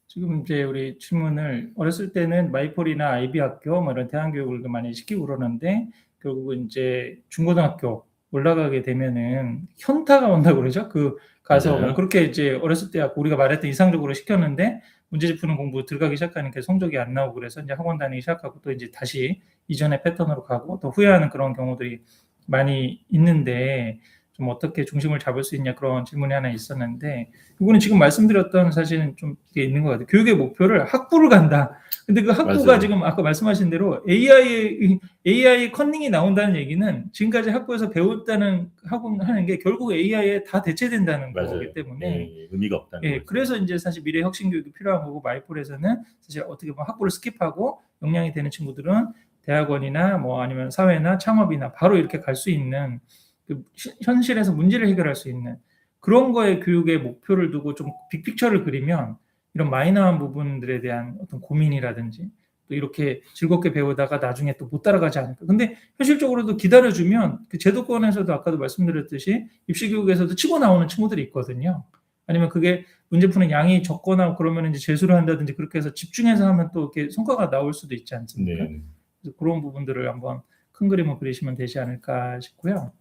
지금 이제 우리 질문을 어렸을 때는 마이폴이나 아이비 학교 뭐 이런 대안 교육을 많이 시키고 그러는데 결국은 이제 중고등학교 올라가게 되면은 현타가 온다고 그러죠. 그 가서 뭐 그렇게 이제 어렸을 때 우리가 말했던 이상적으로 시켰는데 문제집 푸는 공부 들어가기 시작하니까 성적이 안 나오고 그래서 이제 학원 다니기 시작하고 또 이제 다시 이전의 패턴으로 가고 또 후회하는 그런 경우들이 많이 있는데 좀 어떻게 중심을 잡을 수 있냐 그런 질문이 하나 있었는데 이거는 지금 말씀드렸던 사실은 좀 이게 있는 것 같아요. 교육의 목표를 학부를 간다. 근데 그 학부가 맞아요. 지금 아까 말씀하신 대로 AI 컨닝이 나온다는 얘기는 지금까지 학부에서 배웠다는 하고 하는 게 결국 AI에 다 대체된다는 거기 때문에 의미가 없다는 거죠. 그래서 이제 사실 미래 혁신 교육이 필요한 거고 마이폴에서는 사실 어떻게 보면 학부를 스킵하고 역량이 되는 친구들은 대학원이나 뭐 아니면 사회나 창업이나 바로 이렇게 갈 수 있는 그 현실에서 문제를 해결할 수 있는 그런 거에 교육의 목표를 두고 좀 빅픽처를 그리면 이런 마이너한 부분들에 대한 어떤 고민이라든지 또 이렇게 즐겁게 배우다가 나중에 또 못 따라가지 않을까. 근데 현실적으로도 기다려주면 그 제도권에서도 아까도 말씀드렸듯이 입시교육에서도 치고 나오는 친구들이 있거든요. 아니면 그게 문제 푸는 양이 적거나 그러면 이제 재수를 한다든지 그렇게 해서 집중해서 하면 또 이렇게 성과가 나올 수도 있지 않습니까? 네. 그래서 그런 부분들을 한번 큰 그림을 그리시면 되지 않을까 싶고요.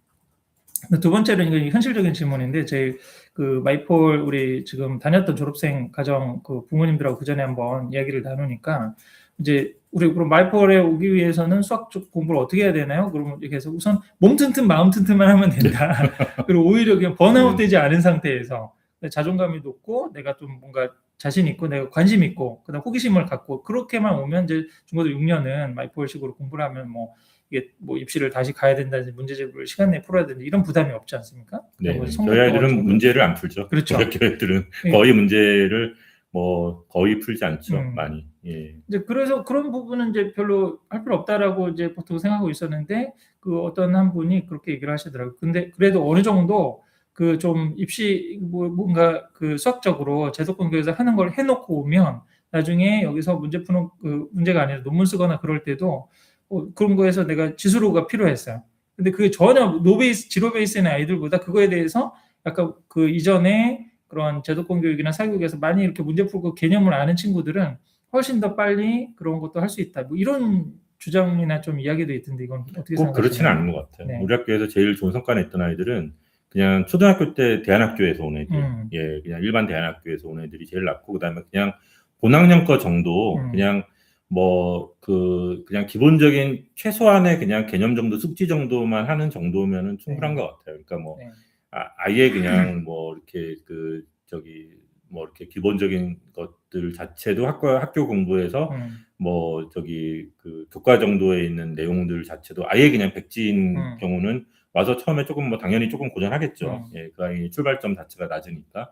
두 번째는 이거 현실적인 질문인데 저희 그 마이폴 우리 지금 다녔던 졸업생 가정 그 부모님들하고 그 전에 한번 이야기를 나누니까 이제 우리 그럼 마이폴에 오기 위해서는 수학 쪽 공부를 어떻게 해야 되나요? 그러면 이렇게 해서 우선 몸 튼튼 마음 튼튼만 하면 된다. 그리고 오히려 그냥 번아웃 되지 않은 상태에서 자존감이 높고 내가 좀 뭔가 자신 있고 내가 관심 있고 그다음 호기심을 갖고 그렇게만 오면 이제 중고등 6년은 마이폴식으로 공부를 하면 뭐 이게 뭐 입시를 다시 가야 된다든지 문제 제기를 시간 내에 풀어야 된다 이런 부담이 없지 않습니까? 네. 그리고 저희 성적도 아이들은 어느 정도 문제를 안 풀죠. 그렇죠. 우리 학교 애들은 예. 거의 문제를 뭐 거의 풀지 않죠. 많이. 예. 이제 그래서 그런 부분은 이제 별로 할 필요 없다라고 이제 보통 생각하고 있었는데 그 어떤 한 분이 그렇게 얘기를 하시더라고요. 근데 그래도 어느 정도 그 좀 입시 뭔가 그 수학적으로 제도권 교육에서 하는 걸 해놓고 오면 나중에 여기서 문제 푸는 그 문제가 아니라 논문 쓰거나 그럴 때도 그런 거에서 내가 지수로가 필요했어요. 근데 그게 전혀 노베이스, 지로 베이스의 아이들보다 그거에 대해서 약간 그 이전에 그런 제도권 교육이나 사교육에서 많이 이렇게 문제 풀고 개념을 아는 친구들은 훨씬 더 빨리 그런 것도 할 수 있다. 뭐 이런 주장이나 좀 이야기도 있던데 이건 어떻게 꼭 생각하시나요? 그렇지는 않은 것 같아요. 네. 우리 학교에서 제일 좋은 성과 냈던 아이들은 그냥 초등학교 때 대안학교에서 온 애들, 예, 그냥 일반 대안학교에서 온 애들이 제일 낫고 그다음에 그냥 본학년 거 정도 그냥 뭐 그냥 기본적인 최소한의 그냥 개념 정도 숙지 정도만 하는 정도면은 충분한 것 같아요. 그러니까 뭐 아예 그냥 뭐 이렇게 뭐 이렇게 기본적인 것들 자체도 학교 공부에서 뭐 그 교과 정도에 있는 내용들 자체도 아예 그냥 백지인 경우는 와서 처음에 조금 뭐 당연히 조금 고전하겠죠. 예, 그 아이 출발점 자체가 낮으니까.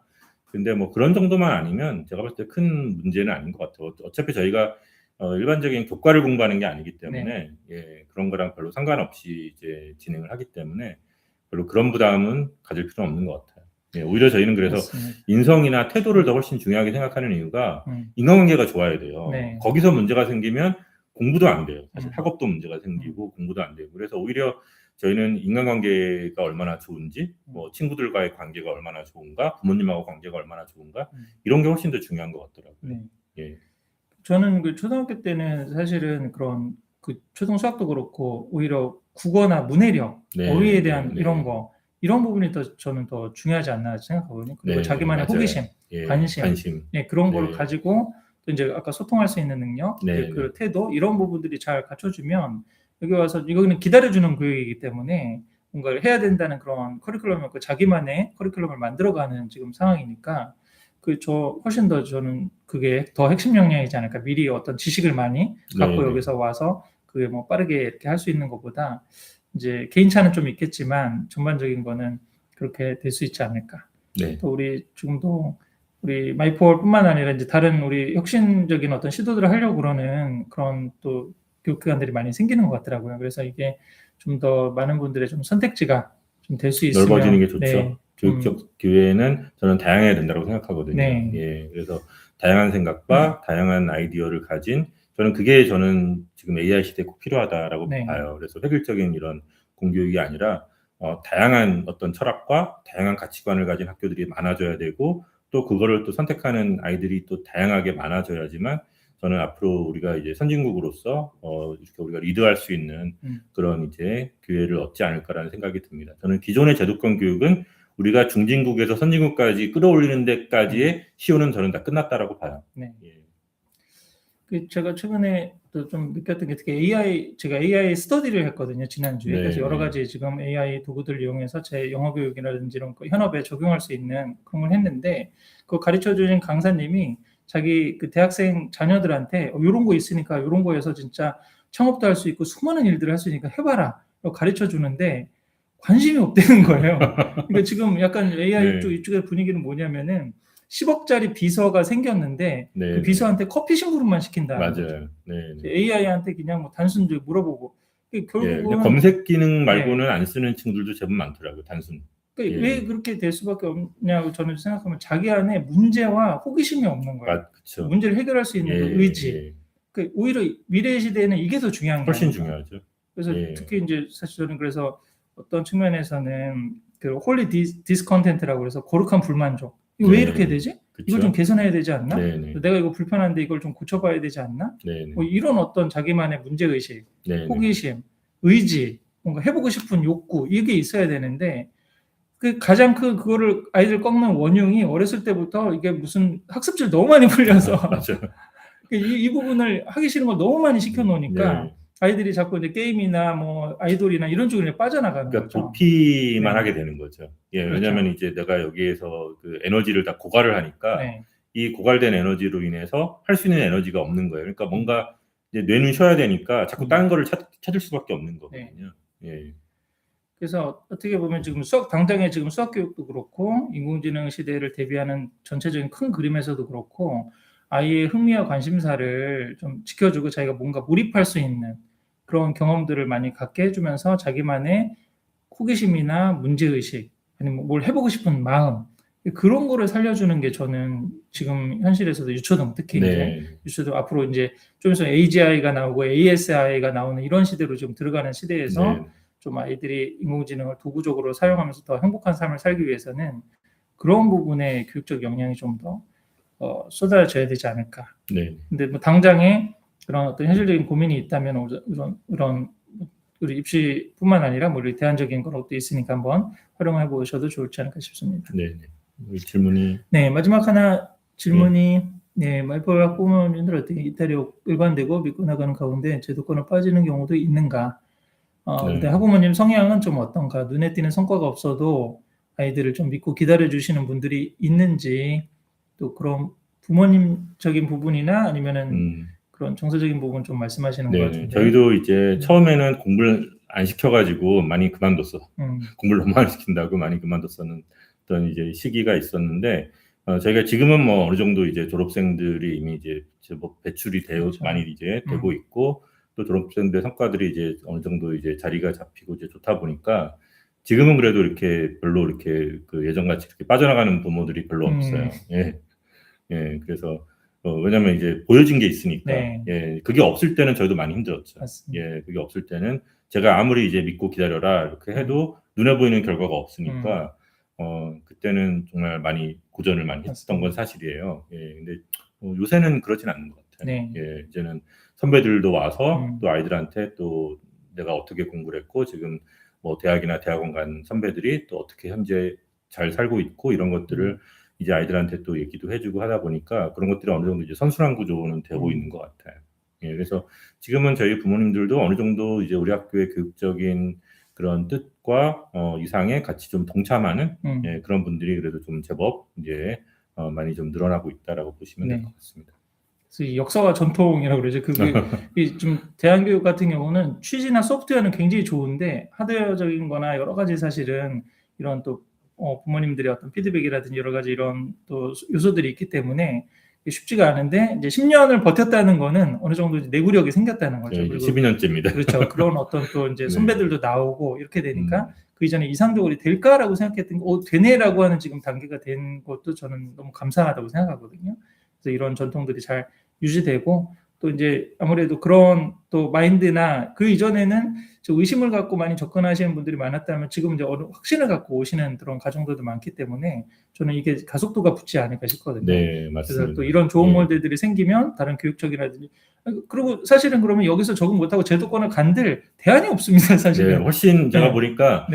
근데 뭐 그런 정도만 아니면 제가 봤을 때 큰 문제는 아닌 것 같아요. 어차피 저희가 일반적인 교과를 공부하는 게 아니기 때문에 예, 그런 거랑 별로 상관없이 이제 진행을 하기 때문에 별로 그런 부담은 가질 필요는 없는 것 같아요. 예, 오히려 저희는 그래서 맞습니다. 인성이나 태도를 더 훨씬 중요하게 생각하는 이유가 인간관계가 좋아야 돼요. 거기서 문제가 생기면 공부도 안 돼요. 사실 학업도 문제가 생기고 공부도 안 되고 그래서 오히려 저희는 인간관계가 얼마나 좋은지, 뭐 친구들과의 관계가 얼마나 좋은가, 부모님하고 관계가 얼마나 좋은가 이런 게 훨씬 더 중요한 것 같더라고요. 예. 저는 그 초등학교 때는 사실은 그런 그 초등 수학도 그렇고 오히려 국어나 문해력, 어휘에 대한 이런 부분이 저는 더 중요하지 않나 생각하거든요. 그리고 자기만의 맞아요. 호기심, 예, 관심, 그런 걸 가지고 또 이제 아까 소통할 수 있는 능력, 그 태도 이런 부분들이 잘 갖춰주면 여기 와서 이거는 기다려주는 교육이기 때문에 뭔가를 해야 된다는 그런 커리큘럼이 없고 자기만의 커리큘럼을 만들어가는 지금 상황이니까 훨씬 더 저는 그게 더 핵심 역량이지 않을까. 미리 어떤 지식을 많이 갖고 여기서 와서 그게 뭐 빠르게 이렇게 할 수 있는 것보다 이제 개인차는 좀 있겠지만 전반적인 거는 그렇게 될 수 있지 않을까. 또 우리 지금도 우리 마이포월뿐만 아니라 이제 다른 우리 혁신적인 어떤 시도들을 하려고 그러는 그런 또 교육기관들이 많이 생기는 것 같더라고요. 그래서 이게 좀 더 많은 분들의 좀 선택지가 좀 될 수 있으면 넓어지는 게 좋죠. 교육적 기회는 저는 다양해야 된다고 생각하거든요. 예, 그래서 다양한 생각과 다양한 아이디어를 가진 저는 지금 AI 시대에 꼭 필요하다라고 봐요. 그래서 획일적인 이런 공교육이 아니라 다양한 어떤 철학과 다양한 가치관을 가진 학교들이 많아져야 되고 또 그거를 또 선택하는 아이들이 또 다양하게 많아져야지만 저는 앞으로 우리가 이제 선진국으로서 이렇게 우리가 리드할 수 있는 그런 이제 기회를 얻지 않을까라는 생각이 듭니다. 저는 기존의 제도권 교육은 우리가 중진국에서 선진국까지 끌어올리는 데까지의 시효는 저는 다 끝났다라고 봐요. 제가 최근에 또 좀 느꼈던 게 특히 제가 AI 스터디를 했거든요, 지난주에. 그래서 여러 가지 지금 AI 도구들을 이용해서 제 영어 교육이라든지 이런 거 현업에 적용할 수 있는 그런 걸 했는데 그거 가르쳐 주신 강사님이 자기 그 대학생 자녀들한테 이런 거 있으니까 이런 거에서 진짜 창업도 할 수 있고 수많은 일들을 할 수 있으니까 해봐라 가르쳐 주는데 관심이 없다는 거예요. 그러니까 지금 약간 AI 이쪽의 분위기는 뭐냐면은 10억짜리 비서가 생겼는데 그 비서한테 커피 심부름만 시킨다. 맞아요. AI한테 그냥 뭐 단순 물어보고 결국은 그냥 검색 기능 말고는 안 쓰는 친구들도 제법 많더라고요. 단순. 왜 그렇게 될 수밖에 없냐고 저는 생각하면 자기 안에 문제와 호기심이 없는 거예요. 그쵸. 문제를 해결할 수 있는 그 의지. 오히려 미래 시대에는 이게 더 중요한 거예요. 훨씬 중요하죠. 그래서 특히 이제 사실 저는 그래서 어떤 측면에서는 그 홀리 디스컨텐트라고 해서 거룩한 불만족. 이거 왜 이렇게 되지? 이걸 좀 개선해야 되지 않나? 내가 이거 불편한데 이걸 좀 고쳐봐야 되지 않나? 뭐 이런 어떤 자기만의 문제의식, 호기심, 의지, 뭔가 해보고 싶은 욕구 이게 있어야 되는데 가장 큰 그거를 아이들 꺾는 원흉이 어렸을 때부터 이게 무슨 학습지를 너무 많이 풀려서 이 부분을 하기 싫은 걸 너무 많이 시켜놓으니까 아이들이 자꾸 이제 게임이나 뭐 아이돌이나 이런 쪽으로 빠져나가는 거죠. 도피만 하게 되는 거죠. 왜냐하면 이제 내가 여기에서 그 에너지를 다 고갈을 하니까 이 고갈된 에너지로 인해서 할 수 있는 에너지가 없는 거예요. 그러니까 뭔가 이제 뇌는 쉬어야 되니까 자꾸 음. 다른 거를 찾을 수밖에 없는 네. 거거든요. 예. 그래서 어떻게 보면 지금 당장의 지금 수학 교육도 그렇고 인공지능 시대를 대비하는 전체적인 큰 그림에서도 그렇고 아이의 흥미와 관심사를 좀 지켜주고 자기가 뭔가 몰입할 수 있는 그런 경험들을 많이 갖게 해주면서 자기만의 호기심이나 문제의식 아니면 뭘 해보고 싶은 마음 그런 거를 살려주는 게 저는 지금 현실에서도 유초등 특히 이제 네. 유초등 앞으로 이제 좀 있으면 AGI가 나오고 ASI가 나오는 이런 시대로 지금 들어가는 시대에서 네. 좀 아이들이 인공지능을 도구적으로 사용하면서 더 행복한 삶을 살기 위해서는 그런 부분에 교육적 역량이 좀 더 쏟아져야 되지 않을까. 네. 근데 뭐 당장에 그런 어떤 현실적인 고민이 있다면 이런 우리 입시뿐만 아니라 뭐 우리 대안적인 것도 있으니까 한번 활용해 보셔도 좋지 않을까 싶습니다. 네. 우리 질문이 네, 마지막 하나 질문이 네, 말벌 학부모님들 어떻게 이탈이 일관되고 믿고 나가는 가운데 제도권을 빠지는 경우도 있는가? 근데 학부모님 성향은 좀 어떤가? 눈에 띄는 성과가 없어도 아이들을 좀 믿고 기다려 주시는 분들이 있는지 또 그런 부모님적인 부분이나 아니면은 그런 정서적인 부분 좀 말씀하시는 것 네. 같은데. 저희도 이제 처음에는 공부를 안 시켜가지고 많이 그만뒀어. 공부를 너무 안 시킨다고 많이 그만뒀었던 이제 시기가 있었는데 저희가 지금은 뭐 어느 정도 이제 졸업생들이 이미 이제 제법 배출이 그렇죠. 많이 이제 되고 있고 또 졸업생들 성과들이 이제 어느 정도 이제 자리가 잡히고 이제 좋다 보니까 지금은 그래도 이렇게 별로 이렇게 그 예전같이 이렇게 빠져나가는 부모들이 별로 없어요. 예. 예. 그래서 왜냐면 이제 보여진 게 있으니까. 네. 예. 그게 없을 때는 저희도 많이 힘들었죠. 맞습니다. 예. 그게 없을 때는 제가 아무리 이제 믿고 기다려라 이렇게 해도 눈에 보이는 결과가 없으니까 그때는 정말 많이 고전을 많이 했던 건 사실이에요. 예. 근데 요새는 그러진 않는 것 같아요. 네. 예. 이제는 선배들도 와서 또 아이들한테 또 내가 어떻게 공부를 했고 지금 뭐 대학이나 대학원 간 선배들이 또 어떻게 현재 잘 살고 있고 이런 것들을 이제 아이들한테 또 얘기도 해주고 하다 보니까 그런 것들이 어느 정도 이제 선순환 구조는 되고 있는 것 같아요. 예, 그래서 지금은 저희 부모님들도 어느 정도 이제 우리 학교의 교육적인 그런 뜻과 이상에 같이 좀 동참하는 예, 그런 분들이 그래도 좀 제법 이제 많이 좀 늘어나고 있다라고 보시면 될 것 같습니다. 그래서 이 역사와 전통이라고 그러죠. 그게 좀 대한교육 같은 경우는 취지나 소프트웨어는 굉장히 좋은데 하드웨어적인 거나 여러 가지 사실은 이런 또 부모님들의 어떤 피드백이라든지 여러 가지 이런 또 요소들이 있기 때문에 쉽지가 않은데 이제 10년을 버텼다는 거는 어느 정도 내구력이 생겼다는 거죠. 예, 그리고 12년째입니다. 그렇죠. 그런 어떤 또 이제 네. 선배들도 나오고 이렇게 되니까 그 이전에 이상적으로 될까라고 생각했던 게 되네라고 하는 지금 단계가 된 것도 저는 너무 감사하다고 생각하거든요. 그래서 이런 전통들이 잘 유지되고 또 이제 아무래도 그런 또 마인드나 그 이전에는 의심을 갖고 많이 접근하시는 분들이 많았다면 지금 이제 확신을 갖고 오시는 그런 가정들도 많기 때문에 저는 이게 가속도가 붙지 않을까 싶거든요. 네, 맞습니다. 그래서 또 이런 좋은 모델들이 생기면 다른 교육적이라든지 그리고 사실은 그러면 여기서 적응 못하고 제도권을 간들 대안이 없습니다. 사실은. 네, 훨씬 제가 보니까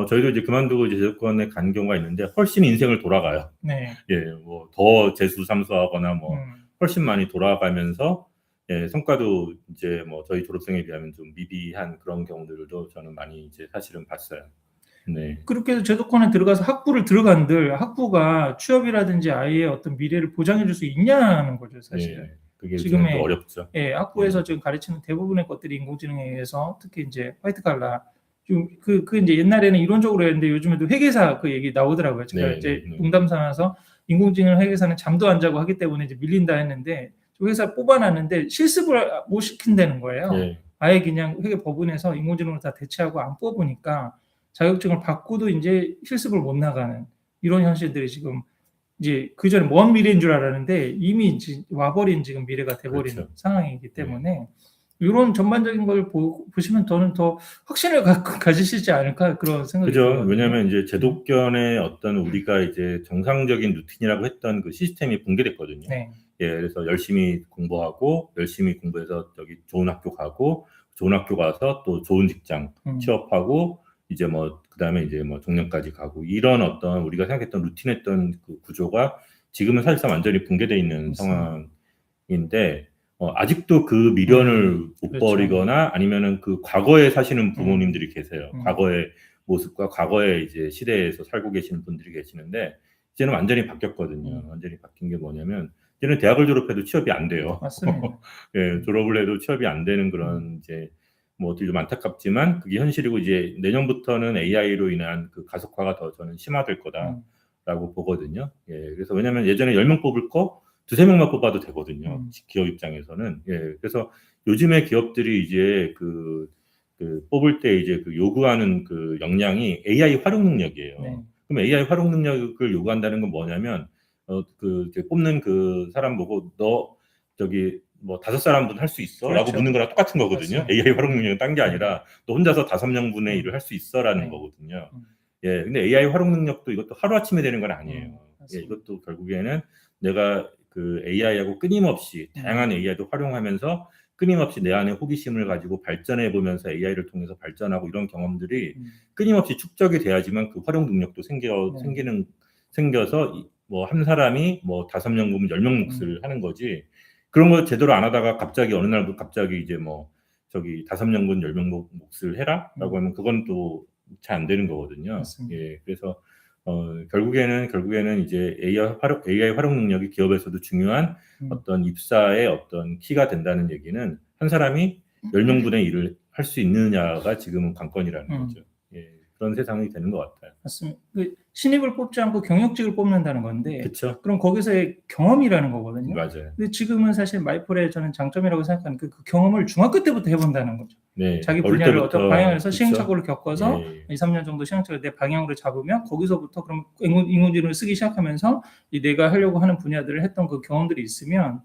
저희도 이제 그만두고 이제 제도권에 간 경우가 있는데 훨씬 인생을 돌아가요. 네. 예, 뭐 더 재수 삼수하거나 뭐 훨씬 많이 돌아가면서 예, 성과도 이제 뭐 저희 졸업생에 비하면 좀 미비한 그런 경우들도 저는 많이 이제 사실은 봤어요. 네. 그렇게 해서 제도권에 들어가서 학부를 들어간들 학부가 취업이라든지 아이의 어떤 미래를 보장해 줄 수 있냐는 거죠, 사실. 네, 그게 지금의 좀 어렵죠. 예, 학부에서 지금 가르치는 대부분의 것들이 인공지능에 의해서 특히 이제 화이트 칼라 좀 그 이제 옛날에는 이론적으로 했는데 요즘에도 회계사 그 얘기 나오더라고요. 제가 이제 농담 삼아서 인공지능 회계사는 잠도 안 자고 하기 때문에 이제 밀린다 했는데 회사 뽑아놨는데 실습을 못 시킨다는 거예요. 아예 그냥 회계 법원에서 인공지능으로 다 대체하고 안 뽑으니까 자격증을 받고도 이제 실습을 못 나가는 이런 현실들이 지금 이제 그 전에 먼 미래인 줄 알았는데 이미 와버린 지금 미래가 돼버린 상황이기 때문에 이런 전반적인 걸 보시면 저는 더 확신을 가지시지 않을까 그런 생각이 들어요. 왜냐하면 이제 제도권의 어떤 우리가 이제 정상적인 루틴이라고 했던 그 시스템이 붕괴됐거든요. 예, 그래서 열심히 공부하고 열심히 공부해서 저기 좋은 학교 가고 좋은 학교 가서 또 좋은 직장 취업하고 이제 뭐 그다음에 이제 뭐 정년까지 가고 이런 어떤 우리가 생각했던 루틴했던 그 구조가 지금은 사실상 완전히 붕괴되어 있는 상황인데 아직도 그 미련을 못 버리거나 아니면은 그 과거에 사시는 부모님들이 계세요. 과거의 모습과 과거의 이제 시대에서 살고 계시는 분들이 계시는데 이제는 완전히 바뀌었거든요. 완전히 바뀐 게 뭐냐면 이제는 대학을 졸업해도 취업이 안 돼요. 맞습니다. 예, 졸업을 해도 취업이 안 되는 그런 이제 뭐 어떻게 좀 안타깝지만 그게 현실이고 이제 내년부터는 AI로 인한 그 가속화가 더 저는 심화될 거다라고 보거든요. 예, 그래서 왜냐하면 예전에 10명 뽑을 거 2-3명만 뽑아도 되거든요. 기업 입장에서는. 예, 그래서 요즘에 기업들이 이제 그 뽑을 때 이제 그 요구하는 그 역량이 AI 활용 능력이에요. 네. 그럼 AI 활용 능력을 요구한다는 건 뭐냐면 그 이제 뽑는 그 사람 보고 너 저기 뭐 5사람분 할 수 있어? 라고 그렇죠. 묻는 거랑 똑같은 거거든요. 맞습니다. AI 활용 능력은 딴 게 아니라 너 혼자서 5명분의 일을 할 수 있어라는 네. 거거든요. 예, 근데 AI 활용 능력도 이것도 하루아침에 되는 건 아니에요. 예, 맞습니다. 이것도 결국에는 내가 그 AI하고 끊임없이 다양한 AI도 활용하면서 끊임없이 내 안에 호기심을 가지고 발전해 보면서 AI를 통해서 발전하고 이런 경험들이 끊임없이 축적이 돼야지만 그 활용 능력도 생겨서 뭐 한 사람이 뭐 5명 보면 10명 몫을 하는 거지. 그런 거 제대로 안 하다가 갑자기 어느 날부터 갑자기 이제 뭐 저기 5명분 10명 몫을 해라라고 하면 그건 또 잘 안 되는 거거든요. 맞습니다. 예, 그래서 결국에는 이제 AI 활용 능력이 기업에서도 중요한 어떤 입사의 어떤 키가 된다는 얘기는 한 사람이 10명분의 일을 할 수 있느냐가 지금은 관건이라는 거죠. 예, 그런 세상이 되는 것 같아요. 맞습니다. 그 신입을 뽑지 않고 경력직을 뽑는다는 건데 그쵸? 그럼 거기서의 경험이라는 거거든요. 맞아요. 근데 지금은 사실 마이폴의 저는 장점이라고 생각하는 그 경험을 중학교 때부터 해본다는 거죠. 네, 자기 어릴 분야를 때부터 어떤 방향에서 그쵸? 시행착오를 겪어서 예, 2-3년 정도 시행착오를 내 방향으로 잡으면 거기서부터 그럼 인공지능을 쓰기 시작하면서 이 내가 하려고 하는 분야들을 했던 그 경험들이 있으면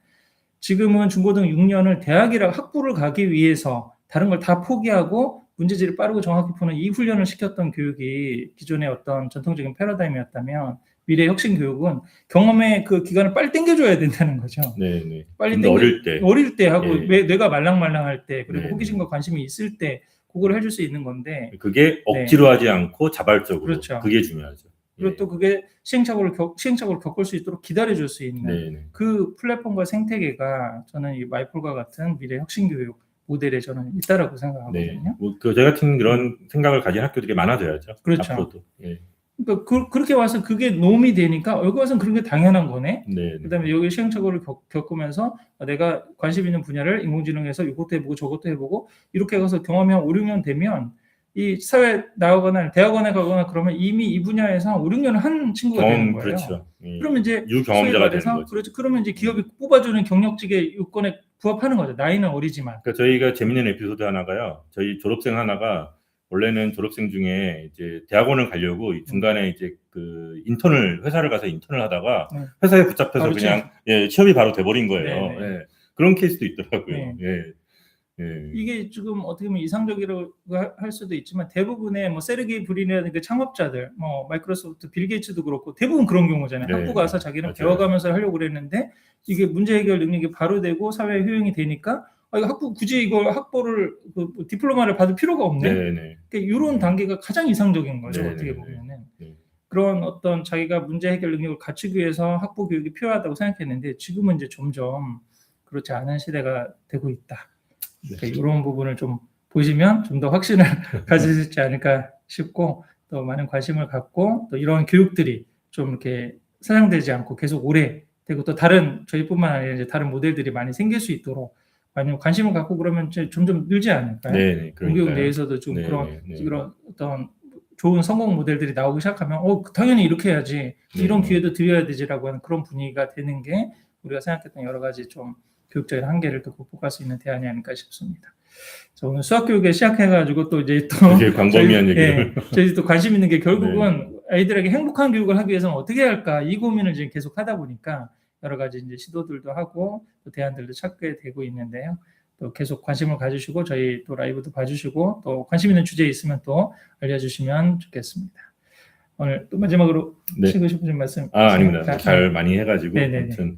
지금은 중고등 6년을 대학이라 학부를 가기 위해서 다른 걸 다 포기하고 문제지를 빠르고 정확히 푸는 이 훈련을 시켰던 교육이 기존의 어떤 전통적인 패러다임이었다면 미래 혁신 교육은 경험의 그 기간을 빨리 당겨줘야 된다는 거죠. 네, 네. 빨리 좀 더 어릴 때 하고 예. 뇌가 말랑말랑할 때 그리고 네, 호기심과 관심이 있을 때 그걸 해줄 수 있는 건데 그게 억지로 하지 않고 자발적으로 그렇죠. 그게 중요하죠. 그리고 또 그게 시행착오를 겪을 수 있도록 기다려줄 수 있는 네. 그 플랫폼과 생태계가 저는 이 마이폴과 같은 미래 혁신 교육 모델에 저는 있다라고 네. 생각하거든요. 뭐 저 같은 그런 생각을 가진 학교들이 많아져야죠. 그렇죠. 앞으로도. 예. 그러니까 그렇게 와서 그게 노움이 되니까 여기 와서는 그런 게 당연한 거네. 네. 그다음에 여기 시행착오를 겪으면서 내가 관심 있는 분야를 인공지능에서 이것도 해보고 저것도 해보고 이렇게 가서 경험이 한 5-6년 되면 이 사회 나가거나 대학원에 가거나 그러면 이미 이 분야에서 5-6년을 한 친구가 되는 거예요. 그렇죠. 예. 그러면 이제 유경험자가 되는 거죠. 그렇죠. 그러면 이제 기업이 뽑아주는 경력직의 요건에 부합하는 거죠. 나이는 어리지만. 그러니까 저희가 재밌는 에피소드 하나가요. 저희 졸업생 하나가 원래는 졸업생 중에 이제 대학원을 가려고 중간에 이제 그 회사를 가서 인턴을 하다가 회사에 붙잡혀서 바로 그냥 취업이 바로 돼버린 거예요. 네. 예. 그런 케이스도 있더라고요. 네. 예. 이게 지금 어떻게 보면 이상적이라고 할 수도 있지만 대부분의 뭐 세르게이 브린이라든가 창업자들, 뭐 마이크로소프트 빌 게이츠도 그렇고 대부분 그런 경우잖아요. 네, 학부 가서 자기는 맞아요. 배워가면서 하려고 그랬는데 이게 문제 해결 능력이 바로 되고 사회에 효용이 되니까 이거 학부 굳이 이거 학부를 디플로마를 받을 필요가 없네. 네. 그러니까 이런 단계가 가장 이상적인 거죠. 네, 어떻게 네, 보면은. 네. 그런 어떤 자기가 문제 해결 능력을 갖추기 위해서 학부 교육이 필요하다고 생각했는데 지금은 이제 점점 그렇지 않은 시대가 되고 있다. 그러니까 이런 부분을 좀 보시면 좀 더 확신을 가지지 않을까 싶고 또 많은 관심을 갖고 또 이런 교육들이 좀 이렇게 사양되지 않고 계속 오래 되고 또 다른 저희뿐만 아니라 이제 다른 모델들이 많이 생길 수 있도록 많이 관심을 갖고 그러면 이제 점점 늘지 않을까요? 네, 공교육 내에서도 좀 네, 그런 어떤 좋은 성공 모델들이 나오기 시작하면 당연히 이렇게 해야지 이런 기회도 드려야 되지라고 하는 그런 분위기가 되는 게 우리가 생각했던 여러 가지 좀 교육적인 한계를 또 극복할 수 있는 대안이 아닐까 싶습니다. 오늘 수학 교육에 시작해가지고 또 이제 또 되게 광범위한 얘기를 저희 또 관심 있는 게 결국은 아이들에게 행복한 교육을 하기 위해서는 어떻게 할까 이 고민을 지금 계속 하다 보니까 여러 가지 이제 시도들도 하고 또 대안들도 찾게 되고 있는데요. 또 계속 관심을 가지시고 저희 또 라이브도 봐주시고 또 관심 있는 주제 있으면 또 알려주시면 좋겠습니다. 오늘 또 마지막으로 하시고 싶으신 말씀? 아닙니다. 잘 많이 해가지고 아무튼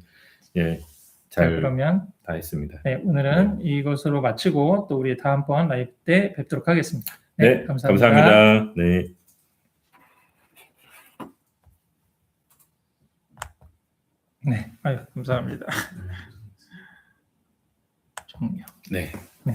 그러면 다 했습니다. 네, 오늘은 이것으로 마치고 또 우리 다음번 라이브 때 뵙도록 하겠습니다. 네, 감사합니다. 네. 네, 감사합니다. 종료. 네. 네.